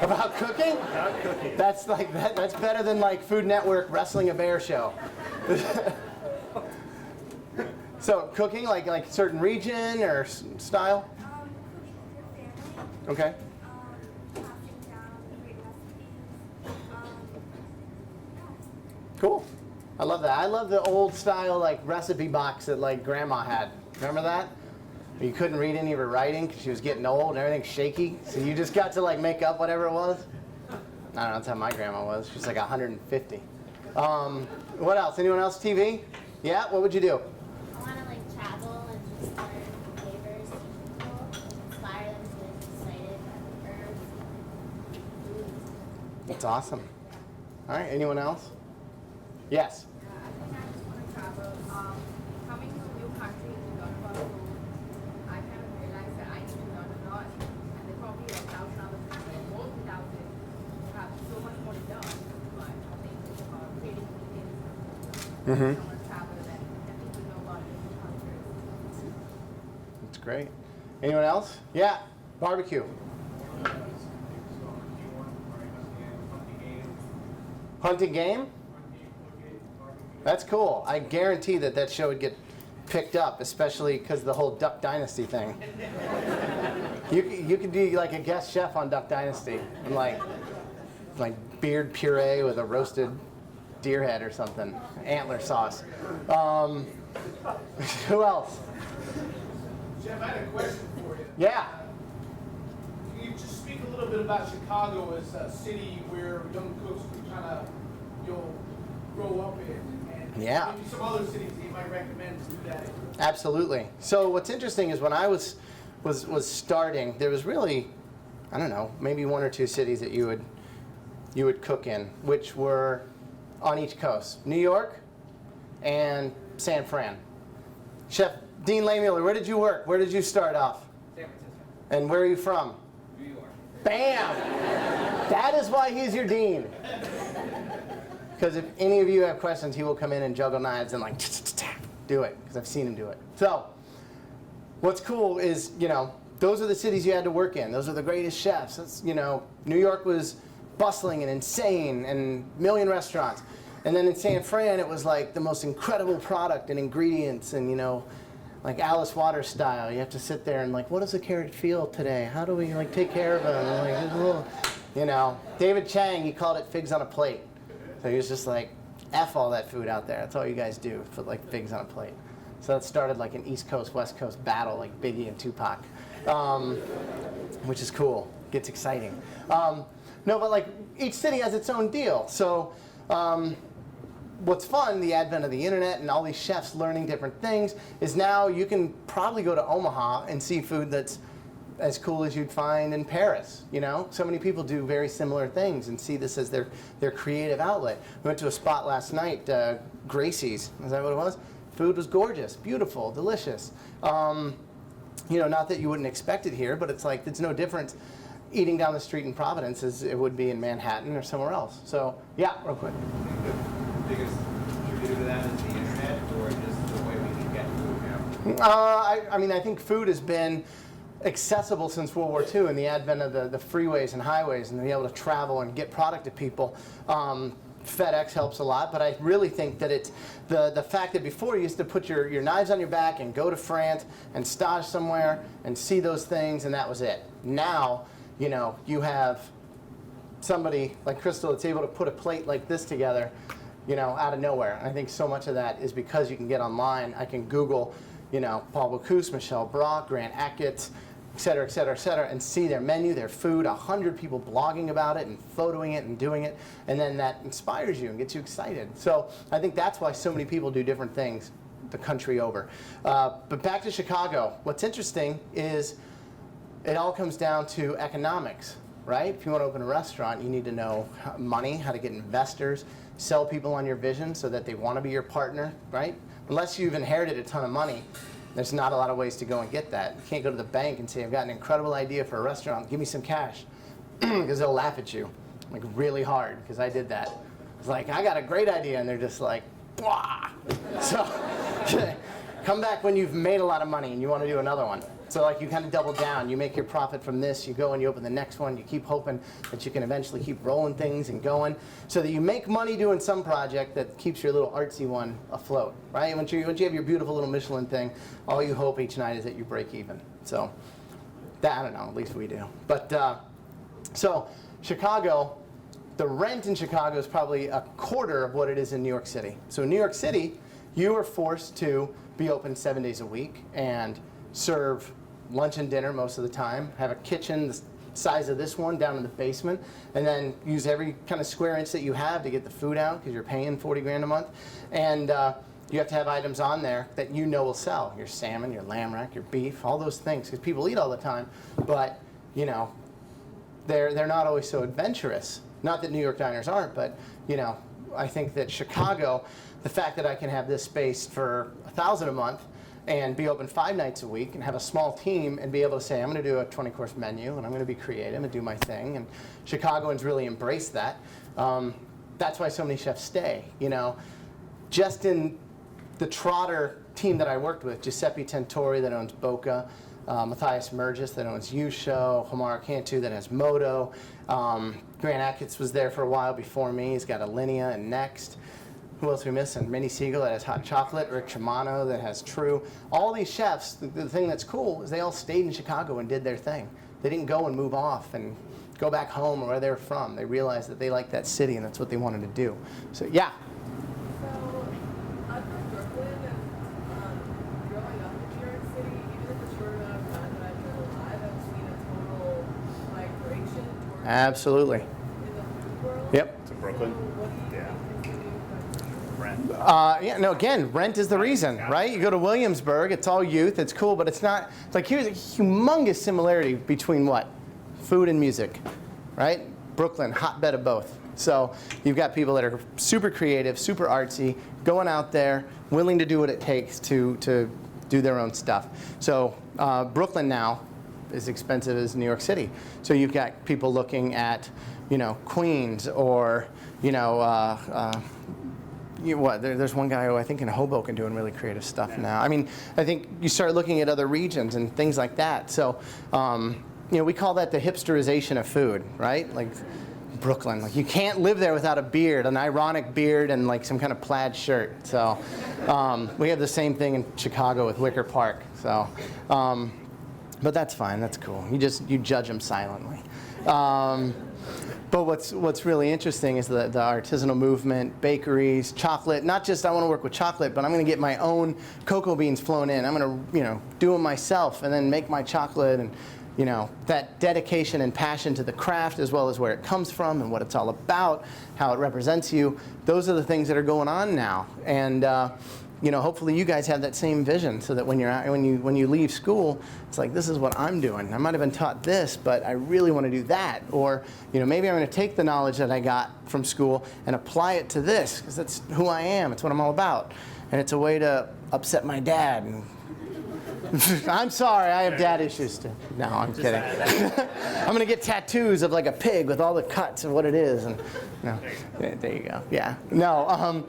About cooking? About cooking. That's like that's better than like Food Network wrestling a bear show. So cooking, like certain region or style? Cooking with your family. Okay. Passing down great recipes. Yeah. Cool. I love that. I love the old style like recipe box that like Grandma had. Remember that? You couldn't read any of her writing because she was getting old and everything's shaky. So you just got to like make up whatever it was. I don't know, that's how my grandma was. She's like 150. What else? Anyone else TV? Yeah, what would you do? I want to like travel and just learn flavors, teach people, inspire them to get excited about herbs, foods. That's awesome. All right, anyone else? Yes. I think I just want to travel. Coming to a new country to learn about food, I kind of realized that I need to learn a lot. And there probably are 1,000 other countries, more than 1,000, who have so much So much happen, and I think we know a lot of different cultures. That's great. Anyone else? Yeah, barbecue. Hunting game? That's cool. I guarantee that that show would get picked up, especially because of the whole Duck Dynasty thing. You could be like a guest chef on Duck Dynasty, and like beard puree with a roasted deer head or something, antler sauce. Who else? Jeff, I had a question for you. Yeah. Can you just speak a little bit about Chicago as a city where young cooks can kind of, grow up in, and Yeah. maybe some other cities that you might recommend to do that in? Absolutely. So what's interesting is when I was starting, there was really, I don't know, maybe one or two cities that you would cook in, which were on each coast: New York and San Fran. Chef Dean Lehmuller, where did you work? Where did you start off? San Francisco. And where are you from? New York. Bam! That is why he's your dean. Because if any of you have questions, he will come in and juggle knives and like do it, because I've seen him do it. So what's cool is, those are the cities you had to work in. Those are the greatest chefs. That's, New York was bustling and insane and million restaurants. And then in San Fran, it was like the most incredible product and ingredients and, like Alice Waters style. You have to sit there and like, what does a carrot feel today? How do we like take care of him? And, like, a little, David Chang, he called it figs on a plate. So he was just like, F all that food out there. That's all you guys do, put like figs on a plate. So that started like an East Coast, West Coast battle, like Biggie and Tupac, which is cool. Gets exciting. No, but like each city has its own deal. So what's fun, the advent of the internet and all these chefs learning different things, is now you can probably go to Omaha and see food that's as cool as you'd find in Paris. So many people do very similar things and see this as their creative outlet. We went to a spot last night, Gracie's. Is that what it was? Food was gorgeous, beautiful, delicious. Not that you wouldn't expect it here, but it's like it's no different eating down the street in Providence as it would be in Manhattan or somewhere else. So yeah, real quick. The biggest contributor to that is the internet, or just the way we can get food now? I think food has been accessible since World War II and the advent of the freeways and highways and being able to travel and get product to people. FedEx helps a lot, but I really think that it's the fact that before you used to put your knives on your back and go to France and stage somewhere and see those things, and that was it. Now, you have somebody like Crystal that's able to put a plate like this together, out of nowhere. And I think so much of that is because you can get online. I can Google, Paul Bocuse, Michelle Brock, Grant Achatz, et cetera, and see their menu, their food, 100 people blogging about it and photoing it and doing it, and then that inspires you and gets you excited. So I think that's why so many people do different things the country over. But back to Chicago, what's interesting is it all comes down to economics, right? If you want to open a restaurant, you need to know money, how to get investors, sell people on your vision so that they want to be your partner, right? Unless you've inherited a ton of money, there's not a lot of ways to go and get that. You can't go to the bank and say, I've got an incredible idea for a restaurant, give me some cash. Because they'll laugh at you, like really hard, because I did that. It's like, I got a great idea, and they're just like, blah. So come back when you've made a lot of money and you want to do another one. So like you kind of double down, you make your profit from this, you go and you open the next one, you keep hoping that you can eventually keep rolling things and going, so that you make money doing some project that keeps your little artsy one afloat, right? Once you have your beautiful little Michelin thing, all you hope each night is that you break even. So that, I don't know, at least we do. But so Chicago, the rent in Chicago is probably a quarter of what it is in New York City. So in New York City, you are forced to be open 7 days a week and serve lunch and dinner most of the time, have a kitchen the size of this one down in the basement, and then use every kind of square inch that you have to get the food out because you're paying 40 grand a month. And you have to have items on there that will sell. Your salmon, your lamb rack, your beef, all those things, because people eat all the time, but they're not always so adventurous. Not that New York diners aren't, but I think that Chicago, the fact that I can have this space for $1,000 a month and be open 5 nights a week and have a small team and be able to say, I'm going to do a 20-course menu and I'm going to be creative and do my thing. And Chicagoans really embrace that. That's why so many chefs stay. just in the Trotter team that I worked with, Giuseppe Tentori that owns Boca, Matthias Mergis that owns Yusho, Homaro Cantu that has Moto, Grant Atkins was there for a while before me. He's got Alinea and Next. Who else are we missing? Minnie Siegel that has Hot Chocolate, Rick Shimano that has True. All these chefs, the thing that's cool is they all stayed in Chicago and did their thing. They didn't go and move off and go back home or where they're from. They realized that they liked that city and that's what they wanted to do. So yeah. So, I'm from Brooklyn, and growing up in New York City, even in the short amount of time that I've been alive, I've seen a total migration towards Absolutely. in the food world. Yep. To Brooklyn? So what do you Yeah. think is the new Rent. Yeah, no, again, rent is the reason, right? You go to Williamsburg, it's all youth, it's cool, but it's not, it's like here's a humongous similarity between what? Food and music, right? Brooklyn, hotbed of both. So you've got people that are super creative, super artsy, going out there, willing to do what it takes to do their own stuff. So Brooklyn now is expensive as New York City. So you've got people looking at, you know, Queens or, you know, there's one guy who I think in Hoboken doing really creative stuff now. I mean, I think you start looking at other regions and things like that. So, you know, we call that the hipsterization of food, right? Like Brooklyn, like you can't live there without a beard, an ironic beard and like some kind of plaid shirt. So we have the same thing in Chicago with Wicker Park. So, but that's fine, that's cool. You judge them silently. But what's really interesting is the artisanal movement, bakeries, chocolate. Not just I want to work with chocolate, but I'm going to get my own cocoa beans flown in. I'm going to do them myself and then make my chocolate, and that dedication and passion to the craft as well as where it comes from and what it's all about, how it represents you. Those are the things that are going on now, and hopefully you guys have that same vision, so that when you're out, when you leave school, it's like, this is what I'm doing. I might have been taught this, but I really want to do that. Or maybe I'm going to take the knowledge that I got from school and apply it to this, because that's who I am. It's what I'm all about, and it's a way to upset my dad. And I'm sorry, I have dad issues too. No, I'm kidding. I'm going to get tattoos of like a pig with all the cuts of what it is, and there you go. Yeah, no.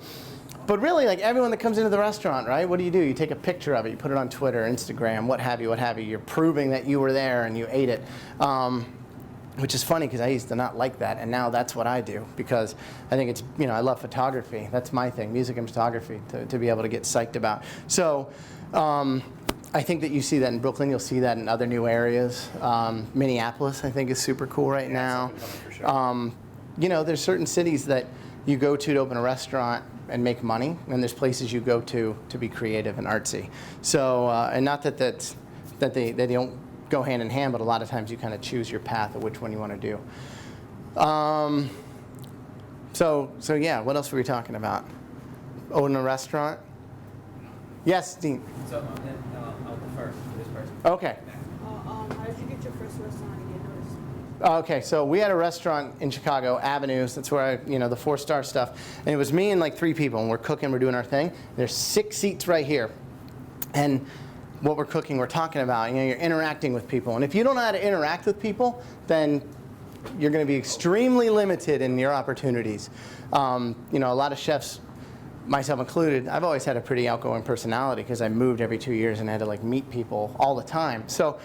But really, like everyone that comes into the restaurant, right? What do? You take a picture of it, you put it on Twitter, Instagram, what have you. You're proving that you were there and you ate it, which is funny because I used to not like that, and now that's what I do, because I think it's, I love photography. That's my thing, music and photography, to be able to get psyched about. So I think that you see that in Brooklyn, you'll see that in other new areas. Minneapolis, I think, is super cool right now. There's certain cities that you go to open a restaurant and make money, and there's places you go to be creative and artsy. So, and not that they don't go hand in hand, but a lot of times you kind of choose your path of which one you want to do. So yeah, what else were we talking about? Open a restaurant? Yes, Dean. So then I'll go first for this person. Okay. How did you get your first restaurant and get noticed? Okay, so we had a restaurant in Chicago, Avenues. That's where I, the 4-star stuff. And it was me and like 3 people, and we're cooking, we're doing our thing. There's 6 seats right here. And what we're cooking, we're talking about, you're interacting with people. And if you don't know how to interact with people, then you're going to be extremely limited in your opportunities. A lot of chefs, myself included, I've always had a pretty outgoing personality because I moved every 2 years and had to like meet people all the time. So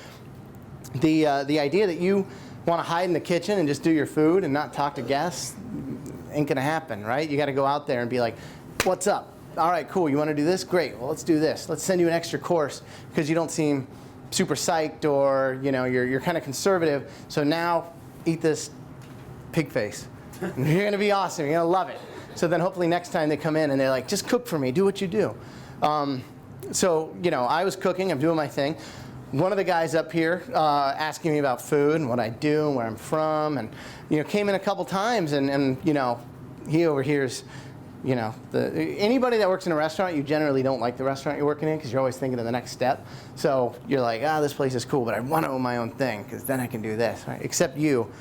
the idea that you want to hide in the kitchen and just do your food and not talk to guests ain't gonna happen, right? You got to go out there and be like, what's up? All right, cool, you want to do this? Great, well, let's do this. Let's send you an extra course because you don't seem super psyched, or you're kind of conservative. So now eat this pig face. You're gonna be awesome, you're gonna love it. So then hopefully next time they come in and they're like, just cook for me, do what you do. So I was cooking, I'm doing my thing. One of the guys up here asking me about food and what I do and where I'm from, and came in a couple times, and he overhears, anybody that works in a restaurant, you generally don't like the restaurant you're working in because you're always thinking of the next step. So you're like, this place is cool, but I want to own my own thing because then I can do this, right? Except you,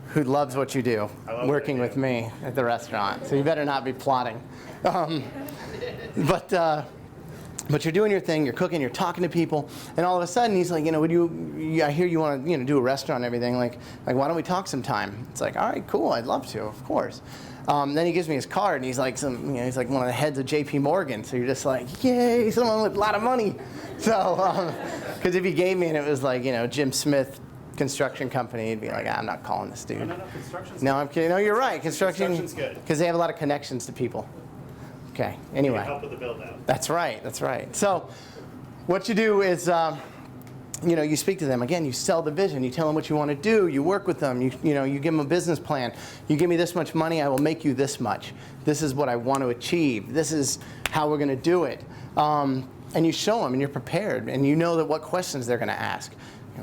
who loves what you do, working with me at the restaurant. So you better not be plotting. But you're doing your thing, you're cooking, you're talking to people, and all of a sudden he's like, I hear you want to, do a restaurant and everything. Like, why don't we talk sometime? It's like, all right, cool, I'd love to, of course. Then he gives me his card, and he's like he's like one of the heads of J.P. Morgan. So you're just like, yay, someone with a lot of money. So, because if he gave me and it was like, Jim Smith construction company, he'd be like, I'm not calling this dude. No, construction's No, I'm kidding. No, you're right. Construction's good. Because they have a lot of connections to people. Okay. Anyway. help with the build out. That's right. That's right. So, what you do is, you speak to them. Again, you sell the vision. You tell them what you want to do. You work with them. You give them a business plan. You give me this much money, I will make you this much. This is what I want to achieve. This is how we're going to do it. And you show them, and you're prepared, and you know what questions they're going to ask.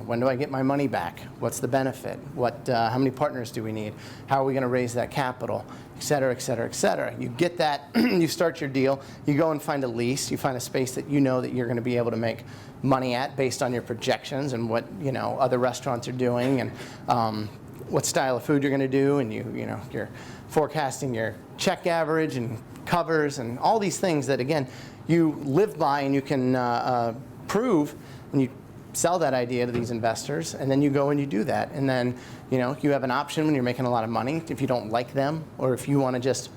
When do I get my money back? What's the benefit? How many partners do we need? How are we going to raise that capital? Et cetera, et cetera, et cetera. You get that, you start your deal, you go and find a lease, you find a space that you know that you're going to be able to make money at based on your projections and what other restaurants are doing and what style of food you're going to do, and you're forecasting your check average and covers and all these things that, again, you live by and you can prove, and you sell that idea to these investors, and then you go and you do that. And then, you have an option when you're making a lot of money. If you don't like them, or if you want to just,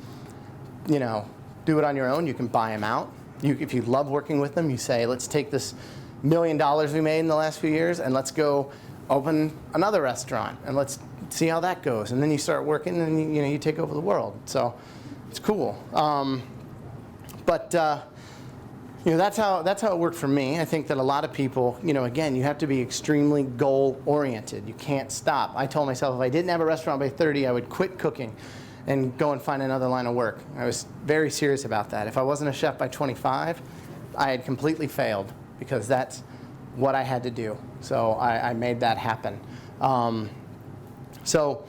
do it on your own, you can buy them out. If you love working with them, you say, let's take this $1 million we made in the last few years, and let's go open another restaurant, and let's see how that goes. And then you start working, and you take over the world. So it's cool. That's how it worked for me. I think that a lot of people, again, you have to be extremely goal-oriented. You can't stop. I told myself if I didn't have a restaurant by 30, I would quit cooking and go and find another line of work. I was very serious about that. If I wasn't a chef by 25, I had completely failed, because that's what I had to do. So I made that happen. So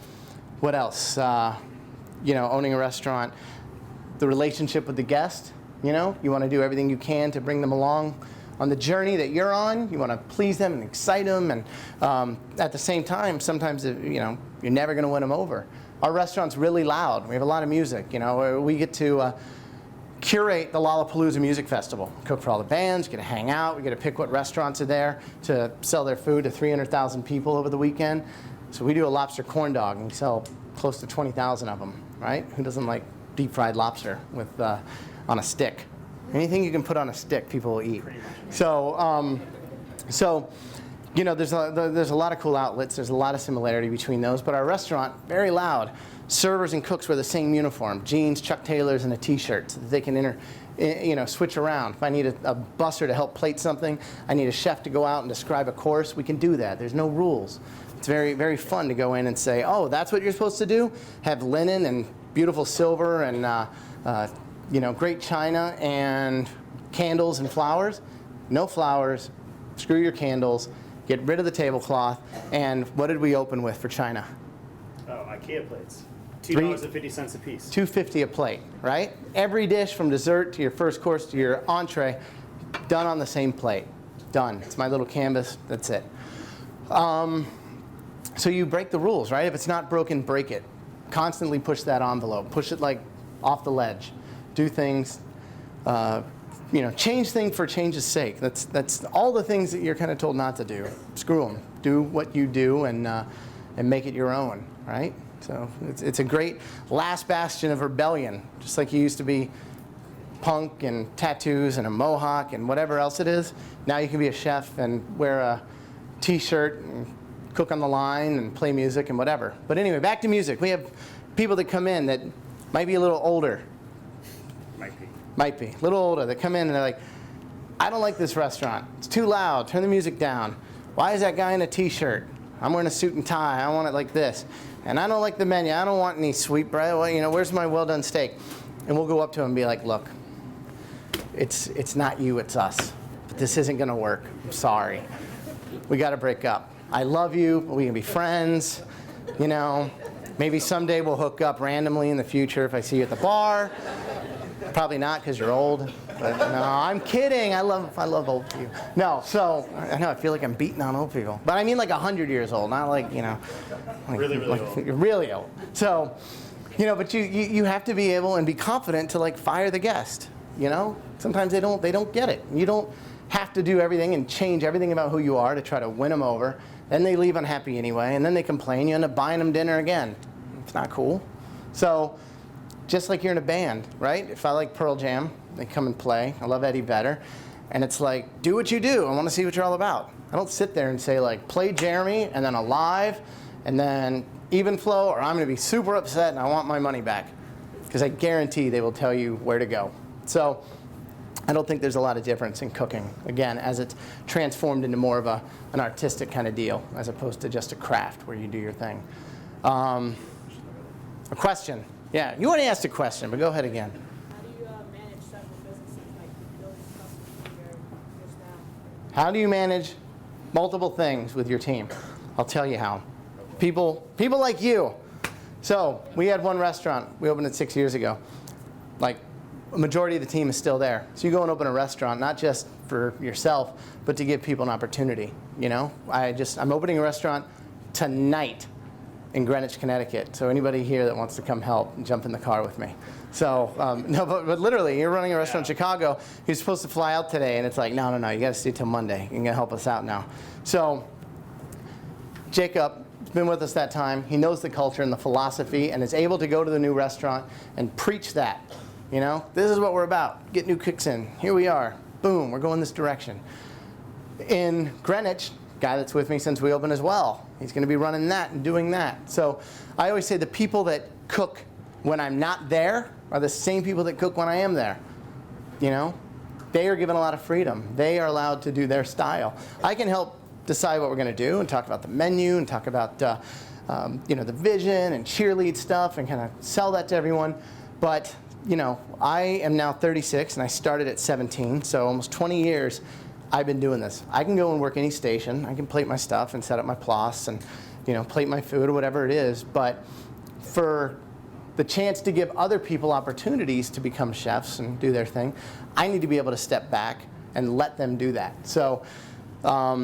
what else? Owning a restaurant, the relationship with the guest. You want to do everything you can to bring them along on the journey that you're on. You want to please them and excite them, and at the same time, sometimes you're never going to win them over. Our restaurant's really loud. We have a lot of music. We get to curate the Lollapalooza Music Festival. Cook for all the bands. Get to hang out. We get to pick what restaurants are there to sell their food to 300,000 people over the weekend. So we do a lobster corn dog, and we sell close to 20,000 of them. Right? Who doesn't like deep fried lobster with on a stick? Anything you can put on a stick, people will eat. So, there's a lot of cool outlets. There's a lot of similarity between those. But our restaurant, very loud. Servers and cooks wear the same uniform: jeans, Chuck Taylors, and a T-shirt, so that they can switch around. If I need a busser to help plate something, I need a chef to go out and describe a course, we can do that. There's no rules. It's very, very fun to go in and say, oh, that's what you're supposed to do? Have linen and beautiful silver and great china and candles and flowers? No flowers. Screw your candles. Get rid of the tablecloth. And what did we open with for china? Oh, IKEA plates. $2.50 a piece. $2.50 a plate, right? Every dish from dessert to your first course to your entree, done on the same plate. Done. It's my little canvas. That's it. So you break the rules, right? If it's not broken, break it. Constantly push that envelope. Push it like off the ledge. Do things, change things for change's sake. That's all the things that you're kind of told not to do. Screw them. Do what you do and make it your own, right? So it's a great last bastion of rebellion, just like you used to be punk and tattoos and a mohawk and whatever else it is. Now you can be a chef and wear a T-shirt and cook on the line and play music and whatever. But anyway, back to music. We have people that come in that might be a little older. Might be. A little older. They come in and they're like, I don't like this restaurant. It's too loud. Turn the music down. Why is that guy in a T-shirt? I'm wearing a suit and tie. I want it like this. And I don't like the menu. I don't want any sweetbread. Well, where's my well-done steak? And we'll go up to him and be like, look, it's not you, it's us. But this isn't going to work. I'm sorry. We got to break up. I love you. We can be friends. Maybe someday we'll hook up randomly in the future if I see you at the bar. Probably not, because you're old. But no, I'm kidding. I love old people. No, so I know I feel like I'm beating on old people, but I mean like 100 years old, not like really old. Really old. So, but you have to be able and be confident to like fire the guest. Sometimes they don't get it. You don't have to do everything and change everything about who you are to try to win them over. Then they leave unhappy anyway, and then they complain. You end up buying them dinner again. It's not cool. So, just like you're in a band, right? If I like Pearl Jam, they come and play. I love Eddie Vedder. And it's like, do what you do. I want to see what you're all about. I don't sit there and say, like, play Jeremy, and then Alive, and then Even Flow, or I'm going to be super upset and I want my money back. Because I guarantee they will tell you where to go. So I don't think there's a lot of difference in cooking, again, as it's transformed into more of an artistic kind of deal, as opposed to just a craft where you do your thing. A question? Yeah, you already asked a question, but go ahead again. How do you manage several businesses like building custom for your staff? How do you manage multiple things with your team? I'll tell you how. People like you. So we had one restaurant. We opened it 6 years ago. Like, a majority of the team is still there. So you go and open a restaurant, not just for yourself, but to give people an opportunity. You know, I'm opening a restaurant tonight in Greenwich, Connecticut. So anybody here that wants to come help, jump in the car with me. So no, but literally, you're running a restaurant in Chicago. You're supposed to fly out today, and it's like, no, you got to stay till Monday. You're gonna help us out now. So Jacob has been with us that time. He knows the culture and the philosophy, and is able to go to the new restaurant and preach that. You know, this is what we're about. Get new cooks in. Here we are. Boom, we're going this direction. In Greenwich, guy that's with me since we opened as well. He's going to be running that and doing that. So I always say the people that cook when I'm not there are the same people that cook when I am there. You know, they are given a lot of freedom. They are allowed to do their style. I can help decide what we're going to do and talk about the menu and talk about the vision and cheerlead stuff and kind of sell that to everyone. But you know, I am now 36 and I started at 17, so almost 20 years I've been doing this. I can go and work any station. I can plate my stuff and set up my plots and, you know, plate my food or whatever it is. But for the chance to give other people opportunities to become chefs and do their thing, I need to be able to step back and let them do that. So, how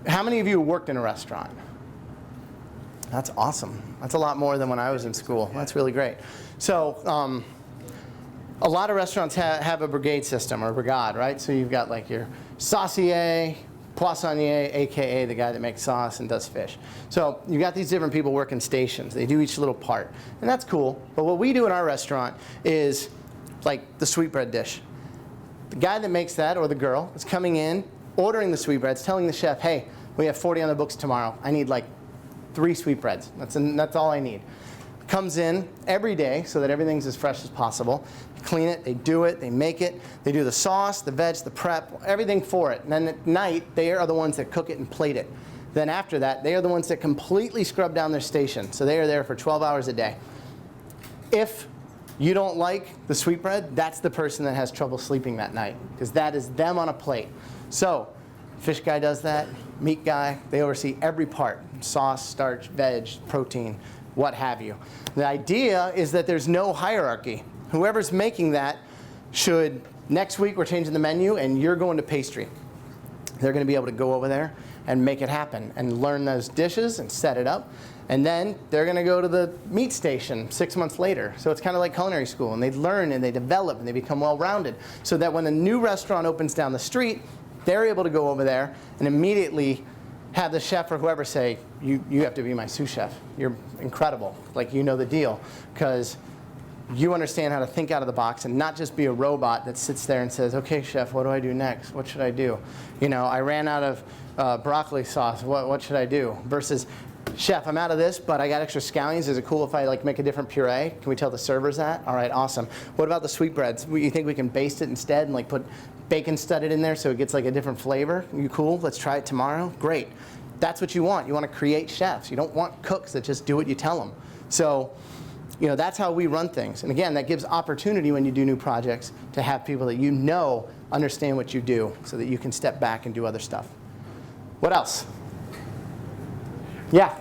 many of you worked in a restaurant? That's awesome. That's a lot more than when I was in school. That's really great. So, a lot of restaurants have a brigade system or brigade, right? So you've got like your saucier, poissonnier, AKA the guy that makes sauce and does fish. So you've got these different people working stations. They do each little part. And that's cool. But what we do in our restaurant is like the sweetbread dish. The guy that makes that, or the girl, is coming in, ordering the sweetbreads, telling the chef, hey, we have 40 on the books tomorrow. I need like 3 sweetbreads. That's all I need. Comes in every day so that everything's as fresh as possible. Clean it, they do it, they make it, they do the sauce, the veg, the prep, everything for it. And then at night, they are the ones that cook it and plate it. Then after that, they are the ones that completely scrub down their station. So they are there for 12 hours a day. If you don't like the sweetbread, that's the person that has trouble sleeping that night, because that is them on a plate. So fish guy does that, meat guy, they oversee every part, sauce, starch, veg, protein, what have you. The idea is that there's no hierarchy. Whoever's making that should, next week we're changing the menu and you're going to pastry. They're going to be able to go over there and make it happen and learn those dishes and set it up. And then they're going to go to the meat station 6 months later. So it's kind of like culinary school, and they learn and they develop and they become well-rounded, so that when a new restaurant opens down the street, they're able to go over there and immediately have the chef or whoever say, you have to be my sous chef. You're incredible. Like, you know the deal. Because you understand how to think out of the box and not just be a robot that sits there and says, okay, chef, what do I do next? What should I do? You know, I ran out of broccoli sauce. What should I do? Versus, chef, I'm out of this, but I got extra scallions. Is it cool if I like make a different puree? Can we tell the servers that? All right, awesome. What about the sweetbreads? You think we can baste it instead and like put bacon studded in there so it gets like a different flavor? You cool? Let's try it tomorrow? Great. That's what you want. You want to create chefs. You don't want cooks that just do what you tell them. So, you know, that's how we run things. And again, that gives opportunity when you do new projects to have people that you know understand what you do so that you can step back and do other stuff. What else? Yeah?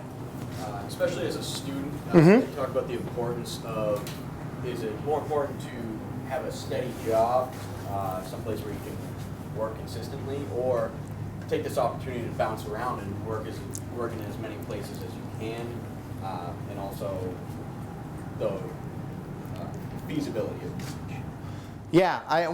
Especially as a student, you talk about the importance of, is it more important to have a steady job, someplace where you can work consistently, or take this opportunity to bounce around and work in as many places as you can, and also the feasibility of it? Yeah, I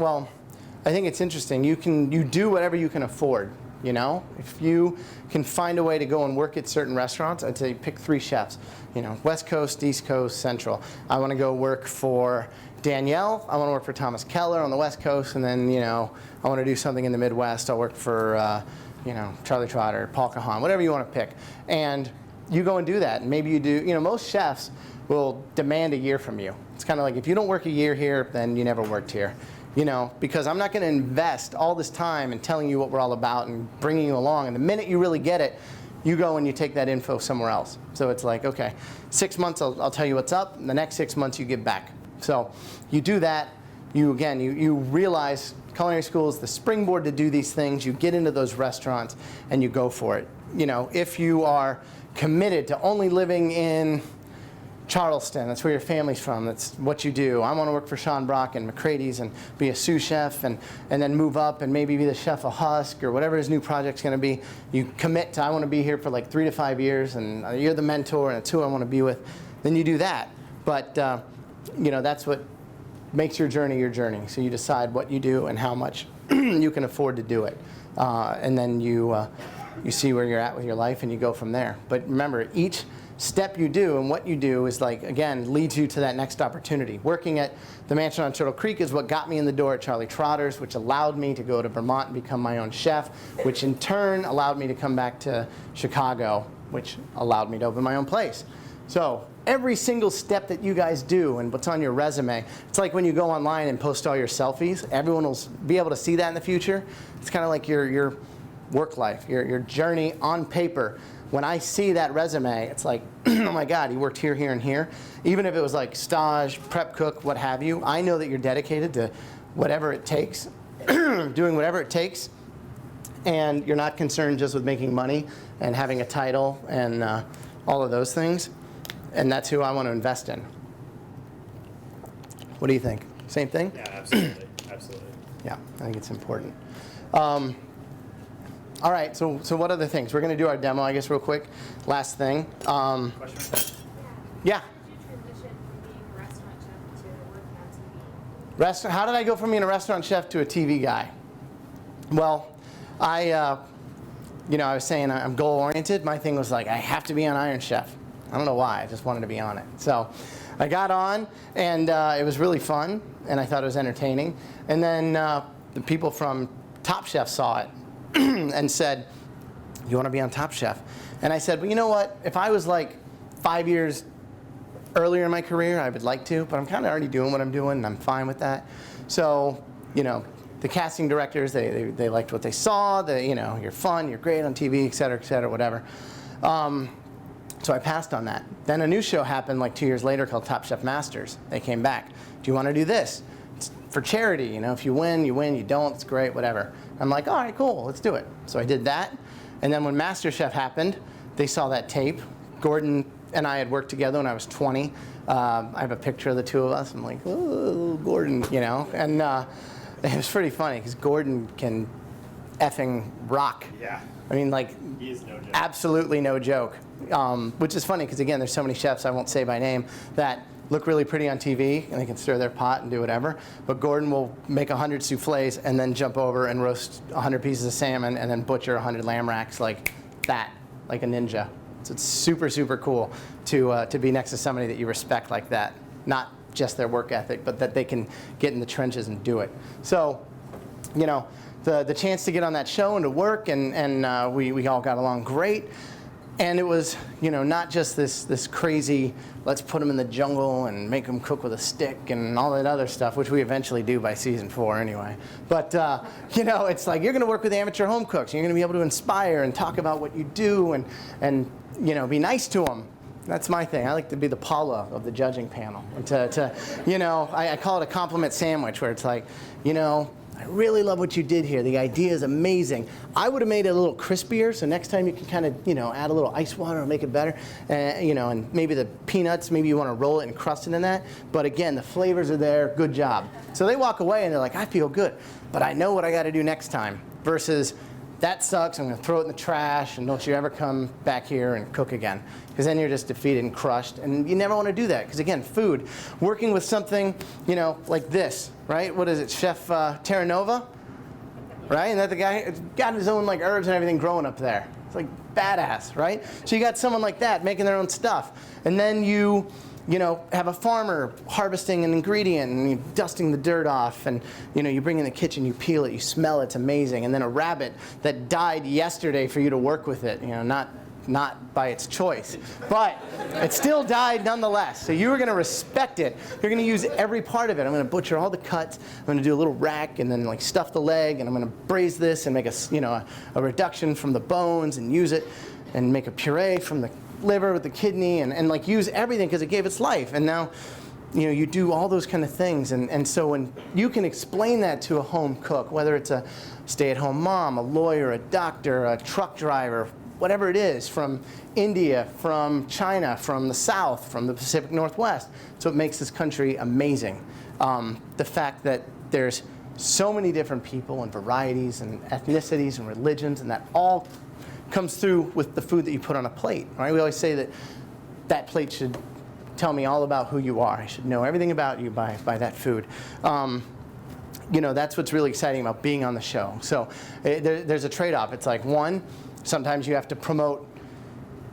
think it's interesting. You do whatever you can afford. you know? If you can find a way to go and work at certain restaurants, I'd say pick 3 chefs. You know, West Coast, East Coast, Central. I want to go work for Danielle. I want to work for Thomas Keller on the West Coast, and then, you know, I want to do something in the Midwest. I'll work for, you know, Charlie Trotter, Paul Cahan, whatever you want to pick. And you go and do that. And maybe you do, you know, most chefs will demand a year from you. It's kind of like, if you don't work a year here, then you never worked here. You know, because I'm not going to invest all this time in telling you what we're all about and bringing you along. And the minute you really get it, you go and you take that info somewhere else. So it's like, okay, 6 months I'll tell you what's up, and the next 6 months you give back. So you do that, you realize culinary school is the springboard to do these things. You get into those restaurants and you go for it. You know, if you are committed to only living in Charleston, that's where your family's from, that's what you do. I want to work for Sean Brock and McCrady's and be a sous chef and then move up and maybe be the chef of Husk or whatever his new project's going to be. You commit to, I want to be here for like 3 to 5 years, and you're the mentor and it's who I want to be with. Then you do that. But, you know, that's what makes your journey. So you decide what you do and how much you can afford to do it. And then you see where you're at with your life and you go from there. But remember, each step you do and what you do is, like, again, leads you to that next opportunity. Working at the Mansion on Turtle Creek is what got me in the door at Charlie Trotter's, which allowed me to go to Vermont and become my own chef, which in turn allowed me to come back to Chicago, which allowed me to open my own place. So every single step that you guys do and what's on your resume, it's like when you go online and post all your selfies, everyone will be able to see that in the future. It's kind of like your work life, your journey on paper. When I see that resume, it's like, oh my God, he worked here, here, and here. Even if it was like stage, prep cook, what have you, I know that you're dedicated to whatever it takes, doing whatever it takes, and you're not concerned just with making money and having a title and all of those things. And that's who I want to invest in. What do you think? Same thing? Yeah, absolutely. Absolutely. Yeah, I think it's important. All right, so what other things? We're going to do our demo, I guess, real quick. Last thing. Question? Yeah. How did you transition from being a restaurant chef to working on TV? How did I go from being a restaurant chef to a TV guy? Well, I was saying I'm goal-oriented. My thing was like, I have to be on Iron Chef. I don't know why, I just wanted to be on it. So I got on, and it was really fun, and I thought it was entertaining. And then the people from Top Chef saw it and said, you want to be on Top Chef? And I said, well, you know what? If I was like 5 years earlier in my career, I would like to, but I'm kind of already doing what I'm doing, and I'm fine with that. So, you know, the casting directors, they liked what they saw. You know, you're fun, you're great on TV, et cetera, whatever. So I passed on that. Then a new show happened like 2 years later called Top Chef Masters. They came back. Do you want to do this? It's for charity, you know, if you win, you don't, it's great, whatever. I'm like, all right, cool, let's do it. So I did that. And then when MasterChef happened, they saw that tape. Gordon and I had worked together when I was 20. I have a picture of the two of us. I'm like, oh, Gordon, you know. And it was pretty funny because Gordon can effing rock. Yeah. I mean, like, He is no joke. absolutely no joke. Which is funny because, again, there's so many chefs I won't say by name that look really pretty on TV and they can stir their pot and do whatever. But Gordon will make 100 souffles and then jump over and roast 100 pieces of salmon and then butcher 100 lamb racks like that, like a ninja. So it's super, super cool to be next to somebody that you respect like that. Not just their work ethic, but that they can get in the trenches and do it. So, you know, the chance to get on that show and to work, and we all got along great. And it was, you know, not just this crazy, let's put them in the jungle and make them cook with a stick and all that other stuff, which we eventually do by season 4 anyway. But, you know, it's like you're going to work with amateur home cooks. You're going to be able to inspire and talk about what you do and you know, be nice to them. That's my thing. I like to be the Paula of the judging panel. And you know, I call it a compliment sandwich, where it's like, you know, I really love what you did here. The idea is amazing. I would have made it a little crispier, so next time you can kind of, you know, add a little ice water and make it better. You know, and maybe the peanuts, maybe you want to roll it and crust it in that. But again, the flavors are there. Good job. So they walk away and they're like, I feel good, but I know what I got to do next time. Versus, that sucks, I'm going to throw it in the trash, and don't you ever come back here and cook again. Because then you're just defeated and crushed, and you never want to do that. Because again, food, working with something, you know, like this, right? What is it, Chef Terranova? right? And that the guy got his own like herbs and everything growing up there. It's like badass, right? So you got someone like that making their own stuff. And then you have a farmer harvesting an ingredient and you're dusting the dirt off, and you bring in the kitchen, you peel it, you smell it, it's amazing. And then a rabbit that died yesterday for you to work with it, not by its choice, but it still died nonetheless. So you were going to respect it. You're going to use every part of it. I'm going to butcher all the cuts. I'm going to do a little rack and then like stuff the leg, and I'm going to braise this and make a reduction from the bones and use it, and make a puree from the liver with the kidney, and like use everything because it gave its life. And now you do all those kind of things, and so when you can explain that to a home cook, whether it's a stay-at-home mom, a lawyer, a doctor, a truck driver, whatever it is, from India, from China, from the South, from the Pacific Northwest. So it makes this country amazing. The fact that there's so many different people and varieties and ethnicities and religions, and that all comes through with the food that you put on a plate, right? We always say that that plate should tell me all about who you are. I should know everything about you by that food. That's what's really exciting about being on the show. So there's a trade-off. It's like, one, sometimes you have to promote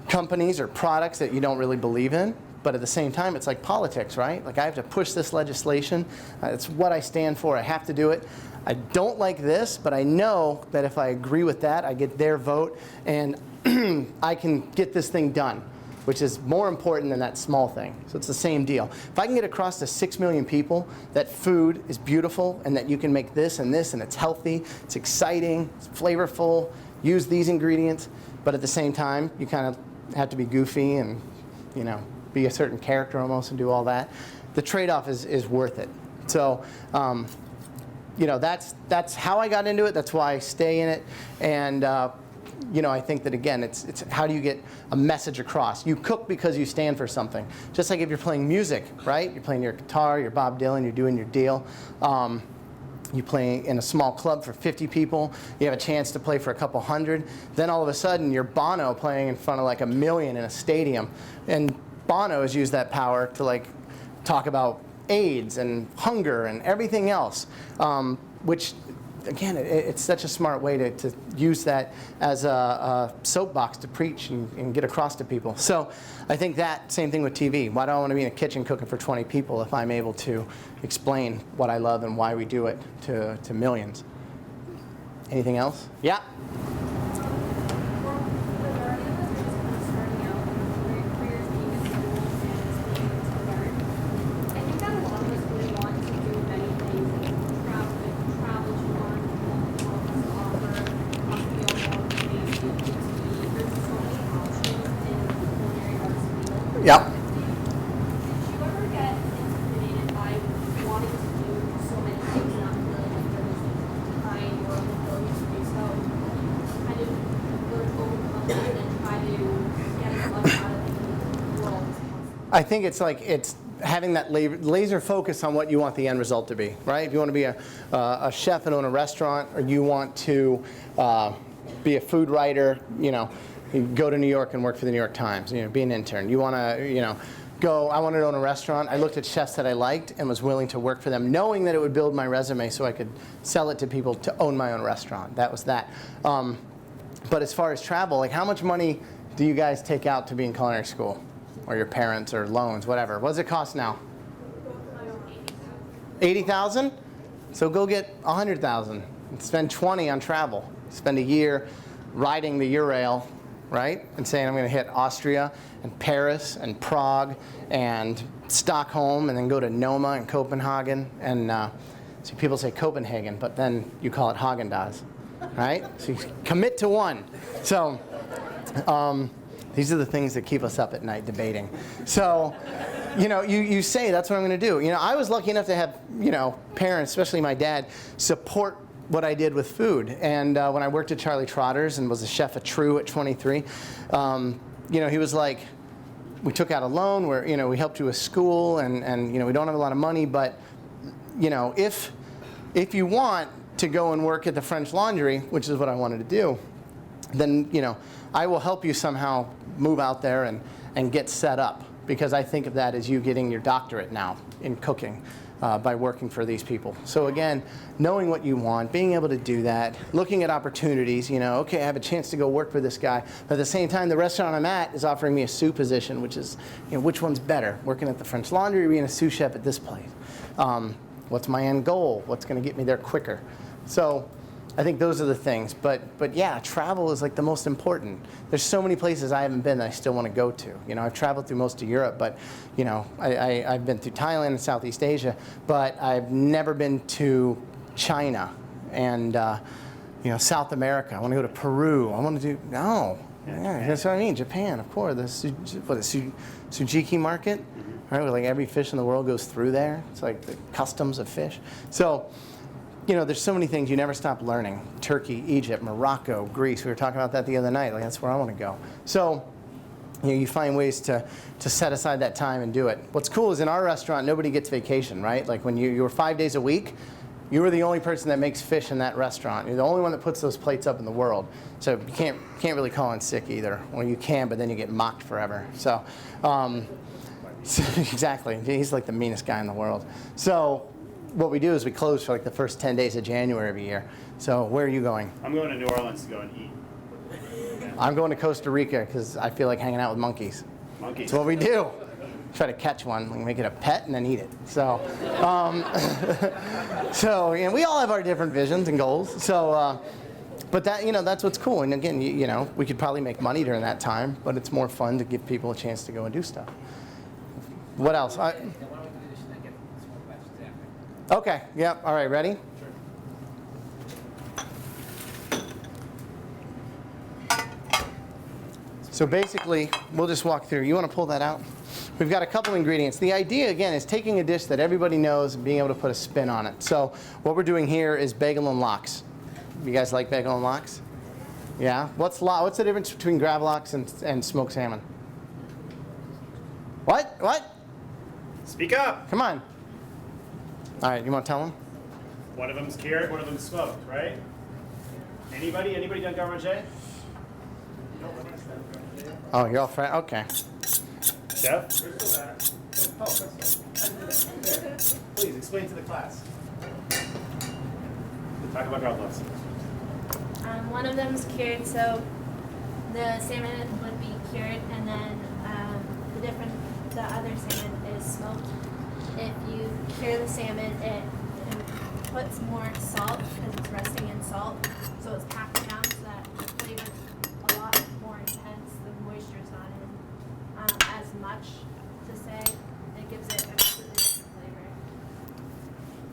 companies or products that you don't really believe in, but at the same time, it's like politics, right? Like, I have to push this legislation. It's what I stand for. I have to do it. I don't like this, but I know that if I agree with that, I get their vote, and I can get this thing done, which is more important than that small thing. So it's the same deal. If I can get across to 6 million people that food is beautiful, and that you can make this, and it's healthy, it's exciting, it's flavorful, use these ingredients, but at the same time, you kind of have to be goofy and, be a certain character almost and do all that. The trade-off is worth it. So, that's how I got into it. That's why I stay in it. And, I think that, again, it's how do you get a message across? You cook because you stand for something. Just like if you're playing music, right? You're playing your guitar, you're Bob Dylan, you're doing your deal. You play in a small club for 50 people. You have a chance to play for a couple hundred. Then all of a sudden, you're Bono playing in front of like 1 million in a stadium. And Bono has used that power to like talk about AIDS and hunger and everything else, which, again, it's such a smart way to use that as a soapbox to preach and get across to people. So I think that, same thing with TV. Why do I want to be in a kitchen cooking for 20 people if I'm able to explain what I love and why we do it to millions? Anything else? Yeah? Yep. Did you ever get intimidated by wanting to do so many things and not feeling like there was time or ability to do so? Kind of learn to overcome it and try to get as much out of the world as possible. I think it's having that laser focus on what you want the end result to be, right? If you want to be a chef and own a restaurant, or you want to be a food writer, you go to New York and work for the New York Times, be an intern. You want to, I wanted to own a restaurant. I looked at chefs that I liked and was willing to work for them, knowing that it would build my resume so I could sell it to people to own my own restaurant. That was that. But as far as travel, like, how much money do you guys take out to be in culinary school? Or your parents, or loans, whatever. What does it cost now? $80,000? So go get $100,000. Spend $20,000 on travel. Spend a year riding the Eurail, right? And saying, I'm going to hit Austria and Paris and Prague and Stockholm, and then go to Noma and Copenhagen. And so people say Copenhagen, but then you call it Haagen-Dazs, right? So you commit to one. So these are the things that keep us up at night debating. So, you say, that's what I'm going to do. I was lucky enough to have, parents, especially my dad, support what I did with food. And when I worked at Charlie Trotter's and was a chef at True at 23, he was like, we took out a loan where, we helped you with school, and we don't have a lot of money, but, if you want to go and work at the French Laundry, which is what I wanted to do, then, I will help you somehow move out there and get set up, because I think of that as you getting your doctorate now in cooking. by working for these people. So again, knowing what you want, being able to do that, looking at opportunities, okay, I have a chance to go work for this guy, but at the same time, the restaurant I'm at is offering me a sous position, which is, which one's better? Working at the French Laundry or being a sous chef at this place? What's my end goal? What's going to get me there quicker? So I think those are the things. But yeah, travel is like the most important. There's so many places I haven't been that I still want to go to. I've traveled through most of Europe, but I've been through Thailand and Southeast Asia, but I've never been to China and South America. I want to go to Peru. I want to do yeah, that's what I mean. Japan, of course. The Tsujiki market. Right, where like every fish in the world goes through there. It's like the customs of fish. So, there's so many things you never stop learning. Turkey, Egypt, Morocco, Greece. We were talking about that the other night. Like that's where I want to go. So, you find ways to set aside that time and do it. What's cool is in our restaurant, nobody gets vacation, right? Like when you're 5 days a week, you are the only person that makes fish in that restaurant. You're the only one that puts those plates up in the world. So you can't really call in sick either. Well, you can, but then you get mocked forever. So. Exactly. He's like the meanest guy in the world. So what we do is we close for like the first 10 days of January every year. So where are you going? I'm going to New Orleans to go and eat. Yeah. I'm going to Costa Rica because I feel like hanging out with monkeys. Monkeys. That's what we do. Try to catch one, we make it a pet, and then eat it. So, we all have our different visions and goals. So, but that that's what's cool. And again, we could probably make money during that time, but it's more fun to give people a chance to go and do stuff. What else? Okay, yep, all right, ready? So basically, we'll just walk through. You want to pull that out? We've got a couple ingredients. The idea, again, is taking a dish that everybody knows and being able to put a spin on it. So what we're doing here is bagel and lox. You guys like bagel and lox? Yeah? What's the difference between gravlax and smoked salmon? What? Speak up. Come on. All right, you want to tell them? One of them's cured, one of them's smoked, right? Anybody done garde manger? Oh, you're all friends? Okay. Chef? Please explain to the class. Talk about gravlax. One of them's cured, so the salmon would be cured, and then the other salmon is smoked. If you cure the salmon, it puts more salt because it's resting in salt, so it's packed down so that the flavor's a lot more intense. The moisture's not in as much to say. It gives it a completely different flavor.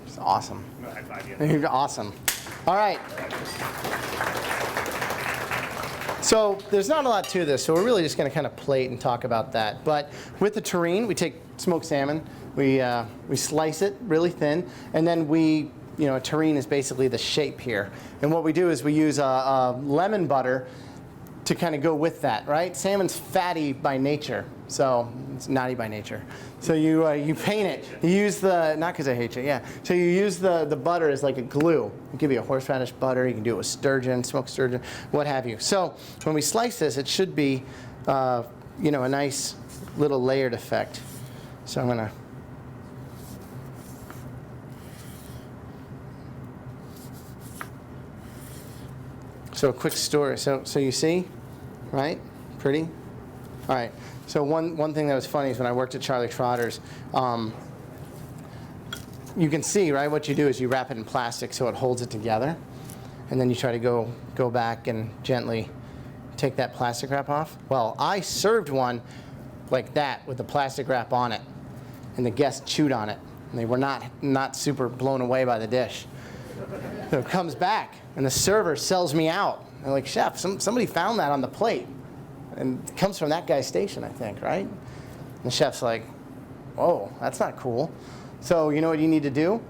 It's awesome. No, high five you. Awesome. All right. So there's not a lot to this, so we're really just going to kind of plate and talk about that. But with the terrine, we take smoked salmon, we slice it really thin, and then a terrine is basically the shape here. And what we do is we use a lemon butter to kind of go with that, right? Salmon's fatty by nature, so it's naughty by nature. So you paint it. You use not because I hate you, yeah. So you use the butter as like a glue. I'll give you a horseradish butter. You can do it with sturgeon, smoked sturgeon, what have you. So when we slice this, it should be, a nice little layered effect. So I'm gonna. So a quick story. So you see, right? Pretty. All right. So one thing that was funny is when I worked at Charlie Trotter's, you can see, right, what you do is you wrap it in plastic so it holds it together, and then you try to go back and gently take that plastic wrap off. Well, I served one like that with the plastic wrap on it, and the guests chewed on it, and they were not super blown away by the dish. So it comes back, and the server sells me out. I'm like, chef, somebody found that on the plate. And it comes from that guy's station, I think, right? And the chef's like, whoa, that's not cool. So you know what you need to do?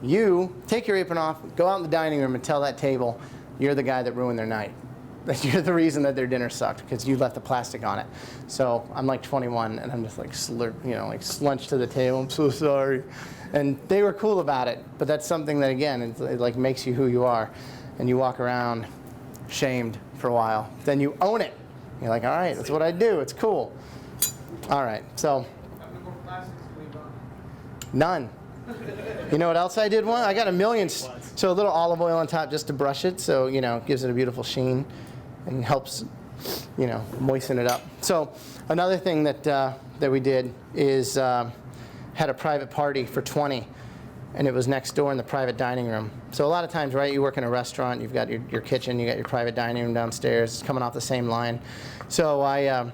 You take your apron off, go out in the dining room and tell that table you're the guy that ruined their night. That you're the reason that their dinner sucked because you left the plastic on it. So I'm like 21 and I'm just like slunched to the table. I'm so sorry. And they were cool about it, but that's something that again, it like makes you who you are. And you walk around shamed for a while. Then you own it. You're like, all right, that's what I do. It's cool. All right, so. None. You know what else I did one? I got a million, so a little olive oil on top just to brush it, so, you know, it gives it a beautiful sheen and helps, you know, moisten it up. So another thing that we did is had a private party for 20, and it was next door in the private dining room. So a lot of times, right, you work in a restaurant, you've got your kitchen, you got your private dining room downstairs, it's coming off the same line. So I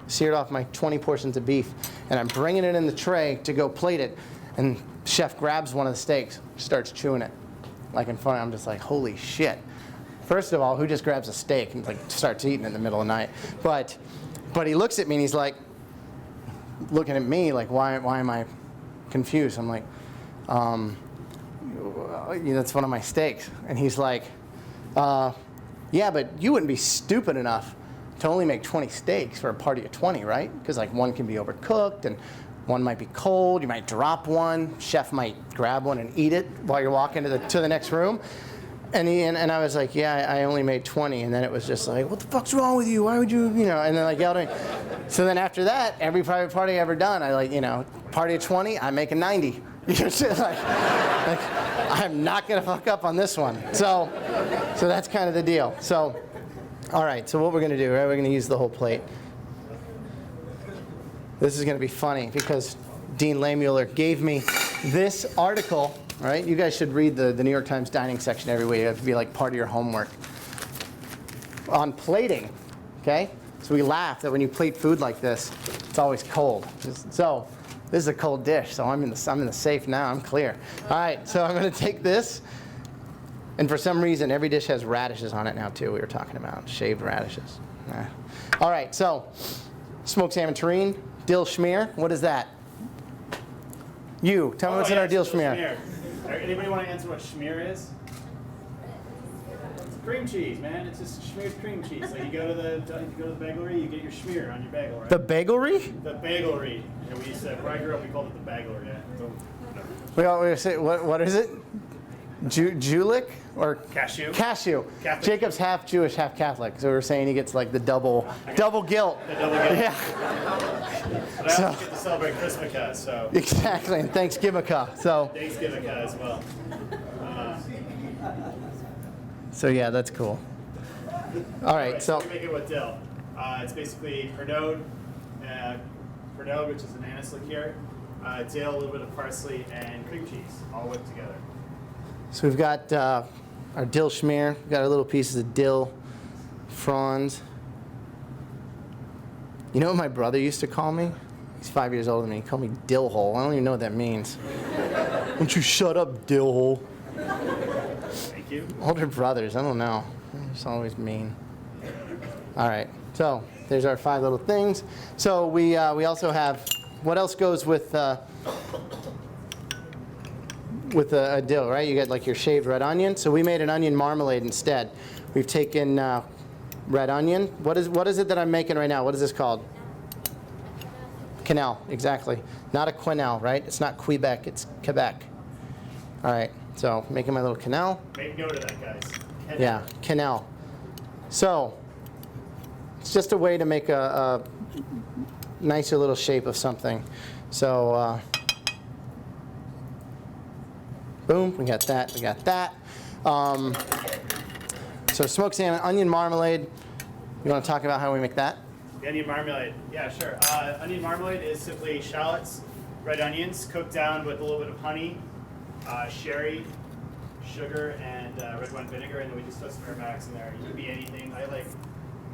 seared off my 20 portions of beef, and I'm bringing it in the tray to go plate it, and chef grabs one of the steaks, starts chewing it, like in front. I'm just like, holy shit. First of all, who just grabs a steak and like starts eating it in the middle of the night? But he looks at me and he's like, looking at me like, why am I confused? I'm like, that's one of my steaks. And he's like, yeah, but you wouldn't be stupid enough to only make 20 steaks for a party of 20, right? Because like one can be overcooked and one might be cold. You might drop one. Chef might grab one and eat it while you're walking to the next room. And I was like, yeah, I only made 20. And then it was just like, what the fuck's wrong with you? Why would you, you know? And then like yelled at me. So then after that, every private party I ever done, I like, you know, party of 20, I'm making 90. You know, like I'm not gonna fuck up on this one. So that's kind of the deal. So, all right. So what we're gonna do, right? We're gonna use the whole plate. This is gonna be funny because Dean Lehmuller gave me this article. All right, you guys should read the New York Times dining section every week. It have to be like part of your homework. On plating, okay? So we laugh that when you plate food like this, it's always cold. So this is a cold dish, so I'm in the safe now. I'm clear. All right, so I'm going to take this, and for some reason, every dish has radishes on it now too. We were talking about shaved radishes. All right, so smoked salmon terrine, dill schmear. What is that? You tell me what's in our dill schmear. Anybody want to answer what schmear is? It's cream cheese, man. It's just schmeared cream cheese. Like you go to the bagelry, you get your schmear on your bagel, right? The bagelry? The bagelry. And we used to, where I grew up, we called it the bagelry. Yeah. We always say, what is it? Julic or cashew? Cashew. Catholic. Jacob's half Jewish, half Catholic, so we were saying he gets like the double guilt. The double guilt. Yeah. But I also get to celebrate Christmas, so. Exactly, and Thanksgiving. So. Thanksgiving as well. So yeah, that's cool. All right, so. We make it with dill. It's basically Pernod, which is an anise liqueur, dill, a little bit of parsley, and cream cheese, all whipped together. So we've got our dill schmear. We've got our little pieces of dill fronds. You know what my brother used to call me? He's 5 years older than me. He called me dill hole. I don't even know what that means. Won't you shut up, dill hole? Thank you. Older brothers, I don't know. It's always mean. All right, so there's our 5 little things. So we also have, what else goes with a dill, right? You got like your shaved red onion. So we made an onion marmalade instead. We've taken red onion. What is it that I'm making right now? What is this called? Quenelle, exactly. Not a quenelle, right? It's not Quebec, it's Quebec. All right, so making my little quenelle. Make note of that, guys. Quenelle. Yeah, quenelle. So it's just a way to make a nicer little shape of something. So boom, we got that, we got that. So smoked salmon, onion marmalade. You want to talk about how we make that? The onion marmalade, yeah, sure. Onion marmalade is simply shallots, red onions, cooked down with a little bit of honey, sherry, sugar, and red wine vinegar, and then we just throw some aromatics in there. It could be anything. I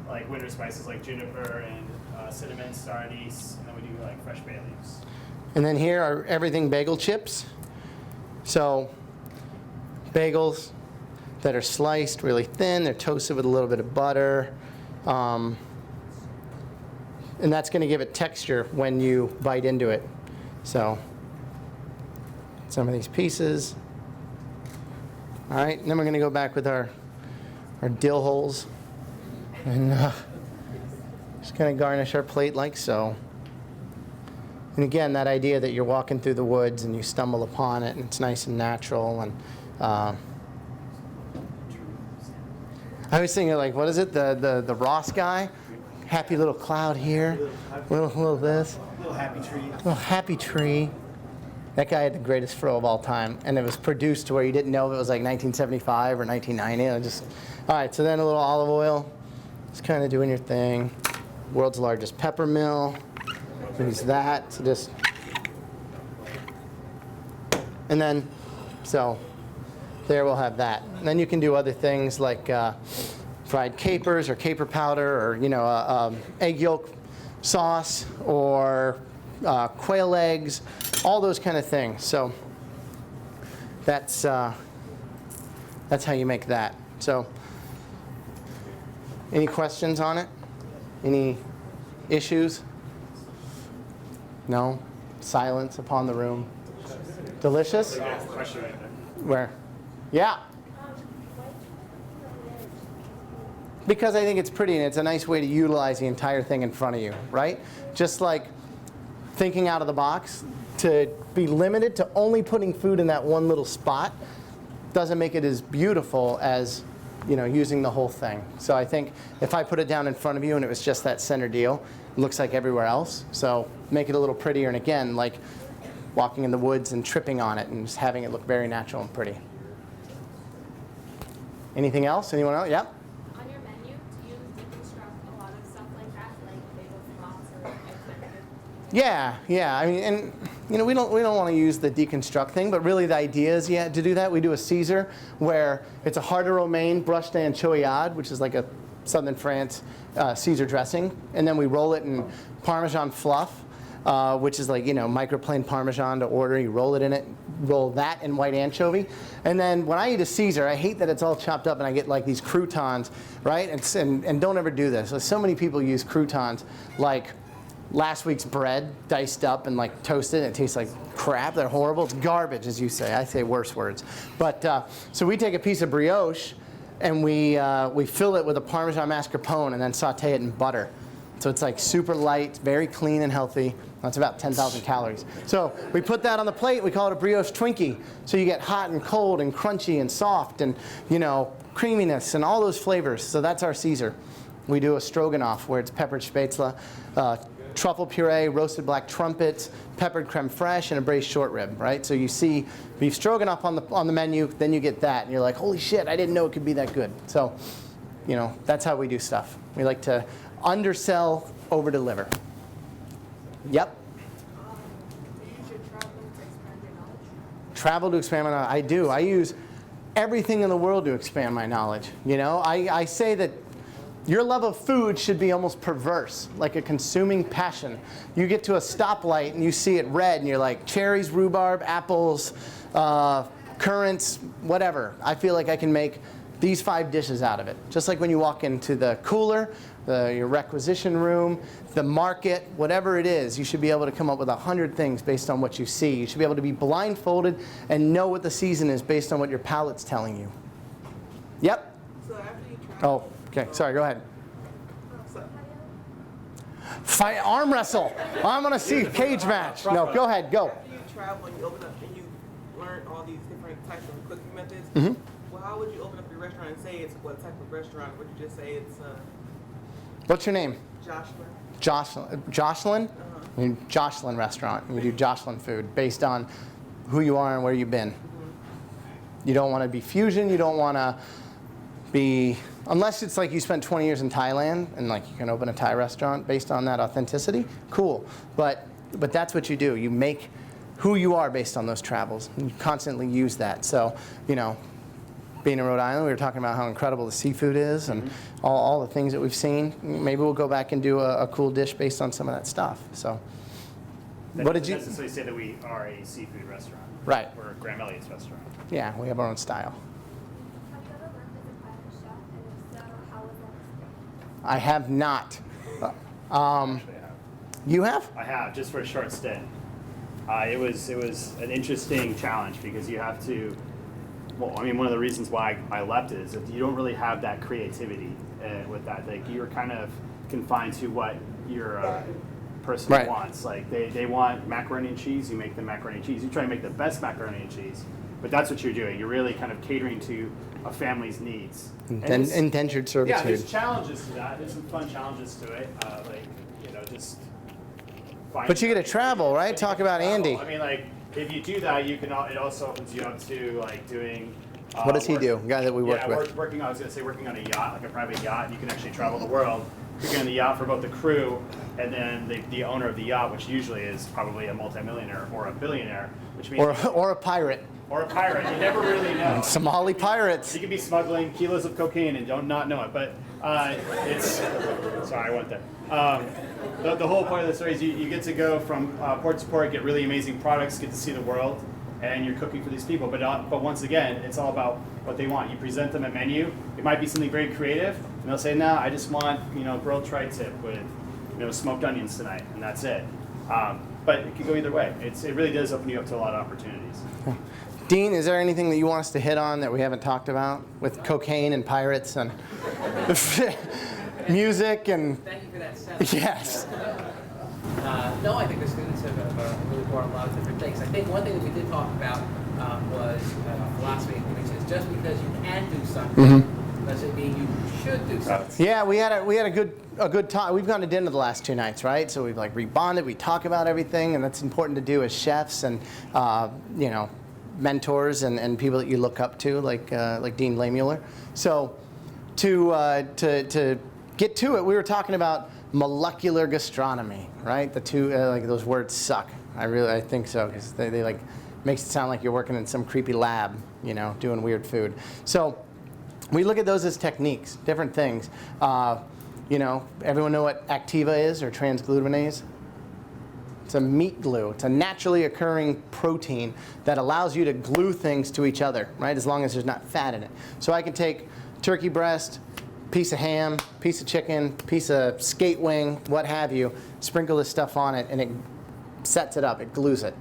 like winter spices like juniper and cinnamon, star anise, and then we do like fresh bay leaves. And then here are everything bagel chips. So bagels that are sliced really thin, they're toasted with a little bit of butter. And that's going to give it texture when you bite into it. So some of these pieces. All right, and then we're going to go back with our dill holes. And just kind of garnish our plate like so. And again, that idea that you're walking through the woods and you stumble upon it and it's nice and natural. And I was thinking, like, what is it? The Ross guy? Happy little cloud here. Little this. Little happy tree. Little happy tree. That guy had the greatest fro of all time, and it was produced to where you didn't know if it was like 1975 or 1990. All right, so then a little olive oil. Just kind of doing your thing. World's largest pepper mill. Use that. So just, and then, so there we'll have that. And then you can do other things like fried capers or caper powder, or egg yolk sauce, or quail eggs, all those kind of things. So that's how you make that. So any questions on it? Any issues? No? Silence upon the room. Delicious? Where? Yeah. Because I think it's pretty and it's a nice way to utilize the entire thing in front of you, right? Just like thinking out of the box, to be limited to only putting food in that one little spot doesn't make it as beautiful as using the whole thing. So I think if I put it down in front of you and it was just that center deal, it looks like everywhere else. So make it a little prettier, and again, like walking in the woods and tripping on it and just having it look very natural and pretty. Anything else? Anyone else? Yep. On your menu, do you deconstruct a lot of stuff like that, like bagel flops or egg? Yeah. I mean, and we don't want to use the deconstruct thing, but really the idea is to do that. We do a Caesar where it's a heart of romaine brushed anchovillade, which is like a southern France Caesar dressing, and then we roll it in Parmesan fluff, which is like microplane Parmesan to order. You roll it in it, roll that in white anchovy, and then when I eat a Caesar, I hate that it's all chopped up and I get like these croutons, right? And don't ever do this. So many people use croutons like last week's bread diced up and like toasted, and it tastes like crap. They're horrible. It's garbage, as you say. I say worse words. But so we take a piece of brioche and we fill it with a Parmesan mascarpone and then saute it in butter. So it's like super light, very clean and healthy. That's about 10,000 calories. So we put that on the plate. We call it a brioche Twinkie. So you get hot and cold and crunchy and soft and creaminess and all those flavors. So that's our Caesar. We do a stroganoff where it's peppered spätzle, truffle puree, roasted black trumpets, peppered creme fraiche, and a braised short rib, right? So you see beef stroganoff on the menu, then you get that, and you're like, holy shit, I didn't know it could be that good. So, that's how we do stuff. We like to undersell, over-deliver. Yep. Do you use your travel to expand your knowledge? Travel to expand my knowledge. I do. I use everything in the world to expand my knowledge. I say that your love of food should be almost perverse, like a consuming passion. You get to a stoplight and you see it red and you're like, cherries, rhubarb, apples, currants, whatever. I feel like I can make these 5 dishes out of it. Just like when you walk into the cooler, your requisition room, the market, whatever it is, you should be able to come up with 100 things based on what you see. You should be able to be blindfolded and know what the season is based on what your palate's telling you. Yep. So after you travel, Okay, sorry, go ahead. Fight, arm wrestle. I'm going to see a cage match. No, go ahead, go. after you travel and you open up and you learn all these different types of cooking methods, well, how would you open up your restaurant and say it's what type of restaurant? Would you just say it's What's your name? Jocelyn? Jocelyn? Jocelyn restaurant. We do Jocelyn food based on who you are and where you've been. You don't want to be fusion. You don't want to be, unless it's like you spent 20 years in Thailand and like you can open a Thai restaurant based on that authenticity, cool. But that's what you do. You make who you are based on those travels. And you constantly use that. So, being in Rhode Island, we were talking about how incredible the seafood is and all the things that we've seen. Maybe we'll go back and do a cool dish based on some of that stuff. So, what did you necessarily say that we are a seafood restaurant? Right. We're Graham Elliott's restaurant. Yeah, we have our own style. Have you ever worked as a private chef, and if so, how was that experience? I have not. Actually, I have. You have? I have, just for a short stint. It was an interesting challenge because you have to. Well, I mean, one of the reasons why I left it is that you don't really have that creativity with that. Like you're kind of confined to what your person wants. Like they want macaroni and cheese, you make them macaroni and cheese. You try to make the best macaroni and cheese, but that's what you're doing. You're really kind of catering to a family's needs. Indentured servitude. Yeah, there's challenges to that. There's some fun challenges to it. Just. But you get to travel, right? Talk about Andy. I mean, like if you do that, you can. It also opens you up to like doing. What does he do? The guy that we work with. Working. I was gonna say working on a yacht, like a private yacht. You can actually travel the world. You're on the yacht for both the crew and then the owner of the yacht, which usually is probably a multimillionaire or a billionaire, which means or a pirate. Or a pirate. You never really know. Somali pirates. You could be smuggling kilos of cocaine and don't not know it, but it's. Sorry, I went there. The whole point of the story is you get to go from port to port, get really amazing products, get to see the world, and you're cooking for these people. But once again, it's all about what they want. You present them a menu. It might be something very creative, and they'll say, "No, I just want grilled tri-tip with smoked onions tonight," and that's it. But it could go either way. It really does open you up to a lot of opportunities. Dean, is there anything that you want us to hit on that we haven't talked about with cocaine and pirates and music and? Thank you for that sentence. Yes. No, I think the students have really brought a lot of different things. I think one thing that we did talk about was philosophy, which is just because you can do something doesn't mean you should do something. Yeah, we had a good time. We've gone to dinner the last 2 nights, right? So we've like rebonded. We talk about everything, and that's important to do as chefs and mentors and people that you look up to, like Dean Lehmuller. So to get to it, we were talking about molecular gastronomy, right? The two like those words suck. I think so because they like makes it sound like you're working in some creepy lab, doing weird food. So we look at those as techniques, different things. Everyone know what Activa is or transglutamase? It's a meat glue. It's a naturally occurring protein that allows you to glue things to each other, right? As long as there's not fat in it. So I can take turkey breast, piece of ham, piece of chicken, piece of skate wing, what have you, sprinkle this stuff on it, and it sets it up. It glues it.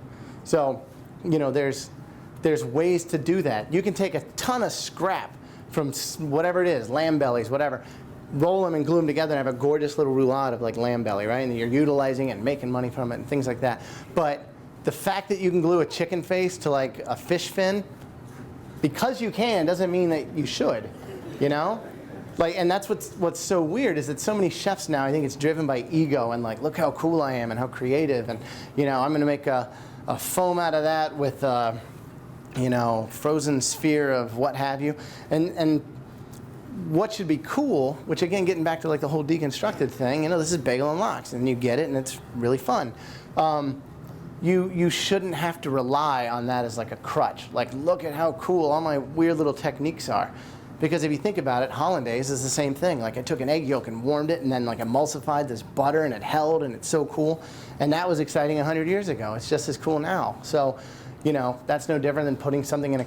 So, there's ways to do that. You can take a ton of scrap from whatever it is, lamb bellies, whatever, roll them and glue them together and have a gorgeous little roulade of like lamb belly, right? And you're utilizing it and making money from it and things like that. But the fact that you can glue a chicken face to like a fish fin, because you can, doesn't mean that you should, Like, and that's what's so weird is that so many chefs now, I think it's driven by ego and like, look how cool I am and how creative, and I'm going to make a foam out of that with frozen sphere of what have you, and what should be cool, which again, getting back to like the whole deconstructed thing, this is Bagel and Lox, and you get it, and it's really fun. You shouldn't have to rely on that as like a crutch. Like, look at how cool all my weird little techniques are. Because if you think about it, hollandaise is the same thing. Like, I took an egg yolk and warmed it and then like emulsified this butter and it held and it's so cool. And that was exciting 100 years ago. It's just as cool now. So, that's no different than putting something in a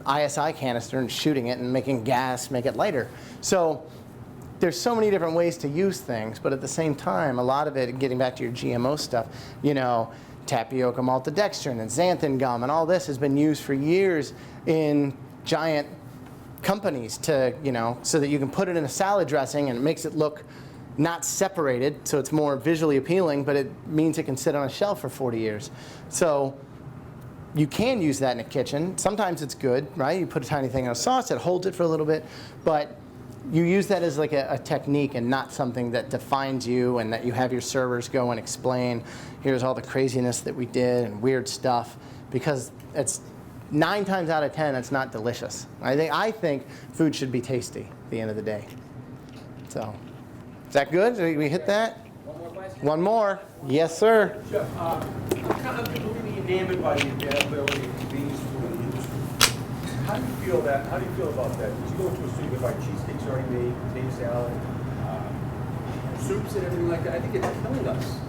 ISI canister and shooting it and making gas, make it lighter. So there's so many different ways to use things, but at the same time, a lot of it, getting back to your GMO stuff, tapioca maltodextrin and xanthan gum and all this has been used for years in giant companies to, so that you can put it in a salad dressing and it makes it look not separated, so it's more visually appealing, but it means it can sit on a shelf for 40 years. So you can use that in a kitchen. Sometimes it's good, right? You put a tiny thing in a sauce, it holds it for a little bit, but you use that as like a technique and not something that defines you and that you have your servers go and explain, here's all the craziness that we did and weird stuff, because it's 9 times out of 10, it's not delicious. I think food should be tasty at the end of the day. So, is that good? Did we hit that? One more question? One more. Yes, sir. Jeff, I'm kind of really enamored by the availability of convenience food in the industry. How do you feel about that? Did you go to a store, you can buy cheesesteaks already made, potato salad, soups and everything like that? I think it's killing us.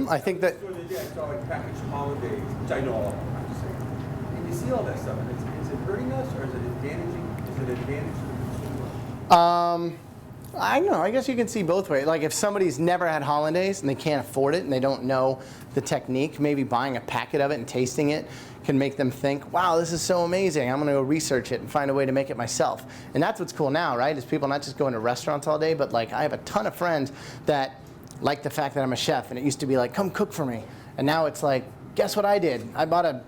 I think that. The other day I saw like packaged hollandaise, which I know all about. I'm just saying. And you see all that stuff, and is it hurting us or is it advantaging? Is it advantage to the consumer? I don't know. I guess you can see both ways. Like if somebody's never had hollandaise and they can't afford it and they don't know the technique, maybe buying a packet of it and tasting it can make them think, wow, this is so amazing. I'm going to go research it and find a way to make it myself. And that's what's cool now, right? Is people not just going to restaurants all day, but like I have a ton of friends that like the fact that I'm a chef, and it used to be like, come cook for me. And now it's like, guess what I did? I bought a,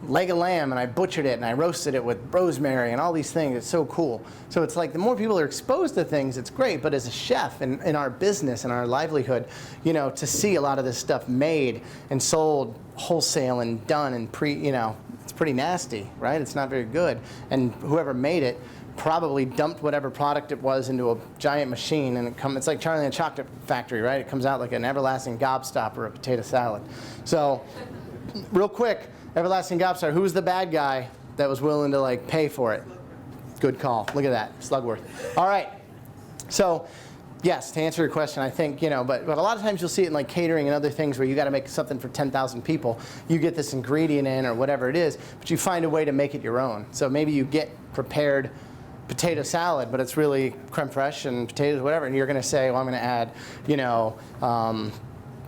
leg of lamb and I butchered it and I roasted it with rosemary and all these things. It's so cool. So it's like the more people are exposed to things, it's great. But as a chef in our business and our livelihood, you know, to see a lot of this stuff made and sold wholesale and done and it's pretty nasty, right? It's not very good. And whoever made it probably dumped whatever product it was into a giant machine, and it's like Charlie and the Chocolate Factory, right? It comes out like an everlasting gobstopper of potato salad. So, real quick, everlasting gobstopper, who was the bad guy that was willing to like pay for it? Good call. Look at that, Slugworth. All right. So, yes, to answer your question, I think, you know, but a lot of times you'll see it in like catering and other things where you got to make something for 10,000 people. You get this ingredient in or whatever it is, but you find a way to make it your own. So maybe you get prepared potato salad, but it's really creme fraiche and potatoes, whatever, and you're going to say, well, I'm going to add, you know,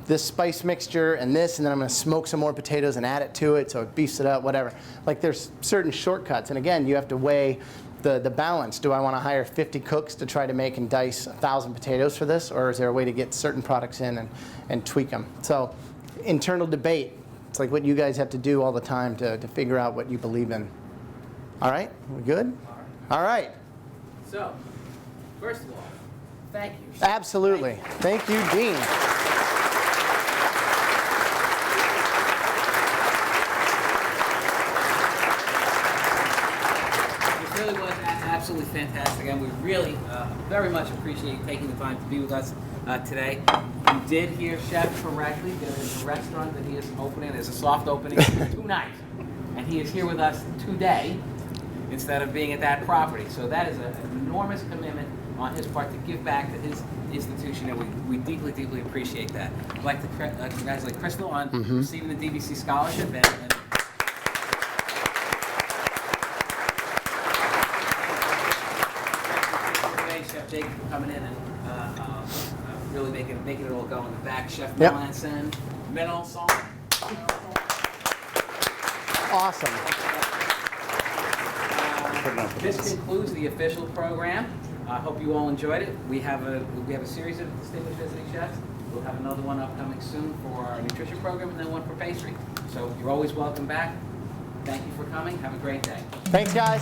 this spice mixture and this, and then I'm going to smoke some more potatoes and add it to it so it beefs it up, whatever. Like there's certain shortcuts, and again, you have to weigh the balance. Do I want to hire 50 cooks to try to make and dice 1,000 potatoes for this, or is there a way to get certain products in and tweak them? So internal debate. It's like what you guys have to do all the time to figure out what you believe in. All right? We good? All right. So, first of all, thank you. Absolutely. Thank you, Dean. It really was absolutely fantastic, and we really very much appreciate you taking the time to be with us today. You did hear Chef correctly. There is a restaurant that he is opening. There's a soft opening tonight, and he is here with us today, instead of being at that property. So that is an enormous commitment on his part to give back to his institution, and we deeply, deeply appreciate that. I'd like to congratulate Crystal on receiving the DVC scholarship. And Chef Jake for coming in and really making it all go in the back. Chef Melanson, Melanson. Awesome. This concludes the official program. I hope you all enjoyed it. We have a series of distinguished visiting chefs. We'll have another one upcoming soon for our nutrition program, and then one for pastry. So you're always welcome back. Thank you for coming. Have a great day. Thanks, guys.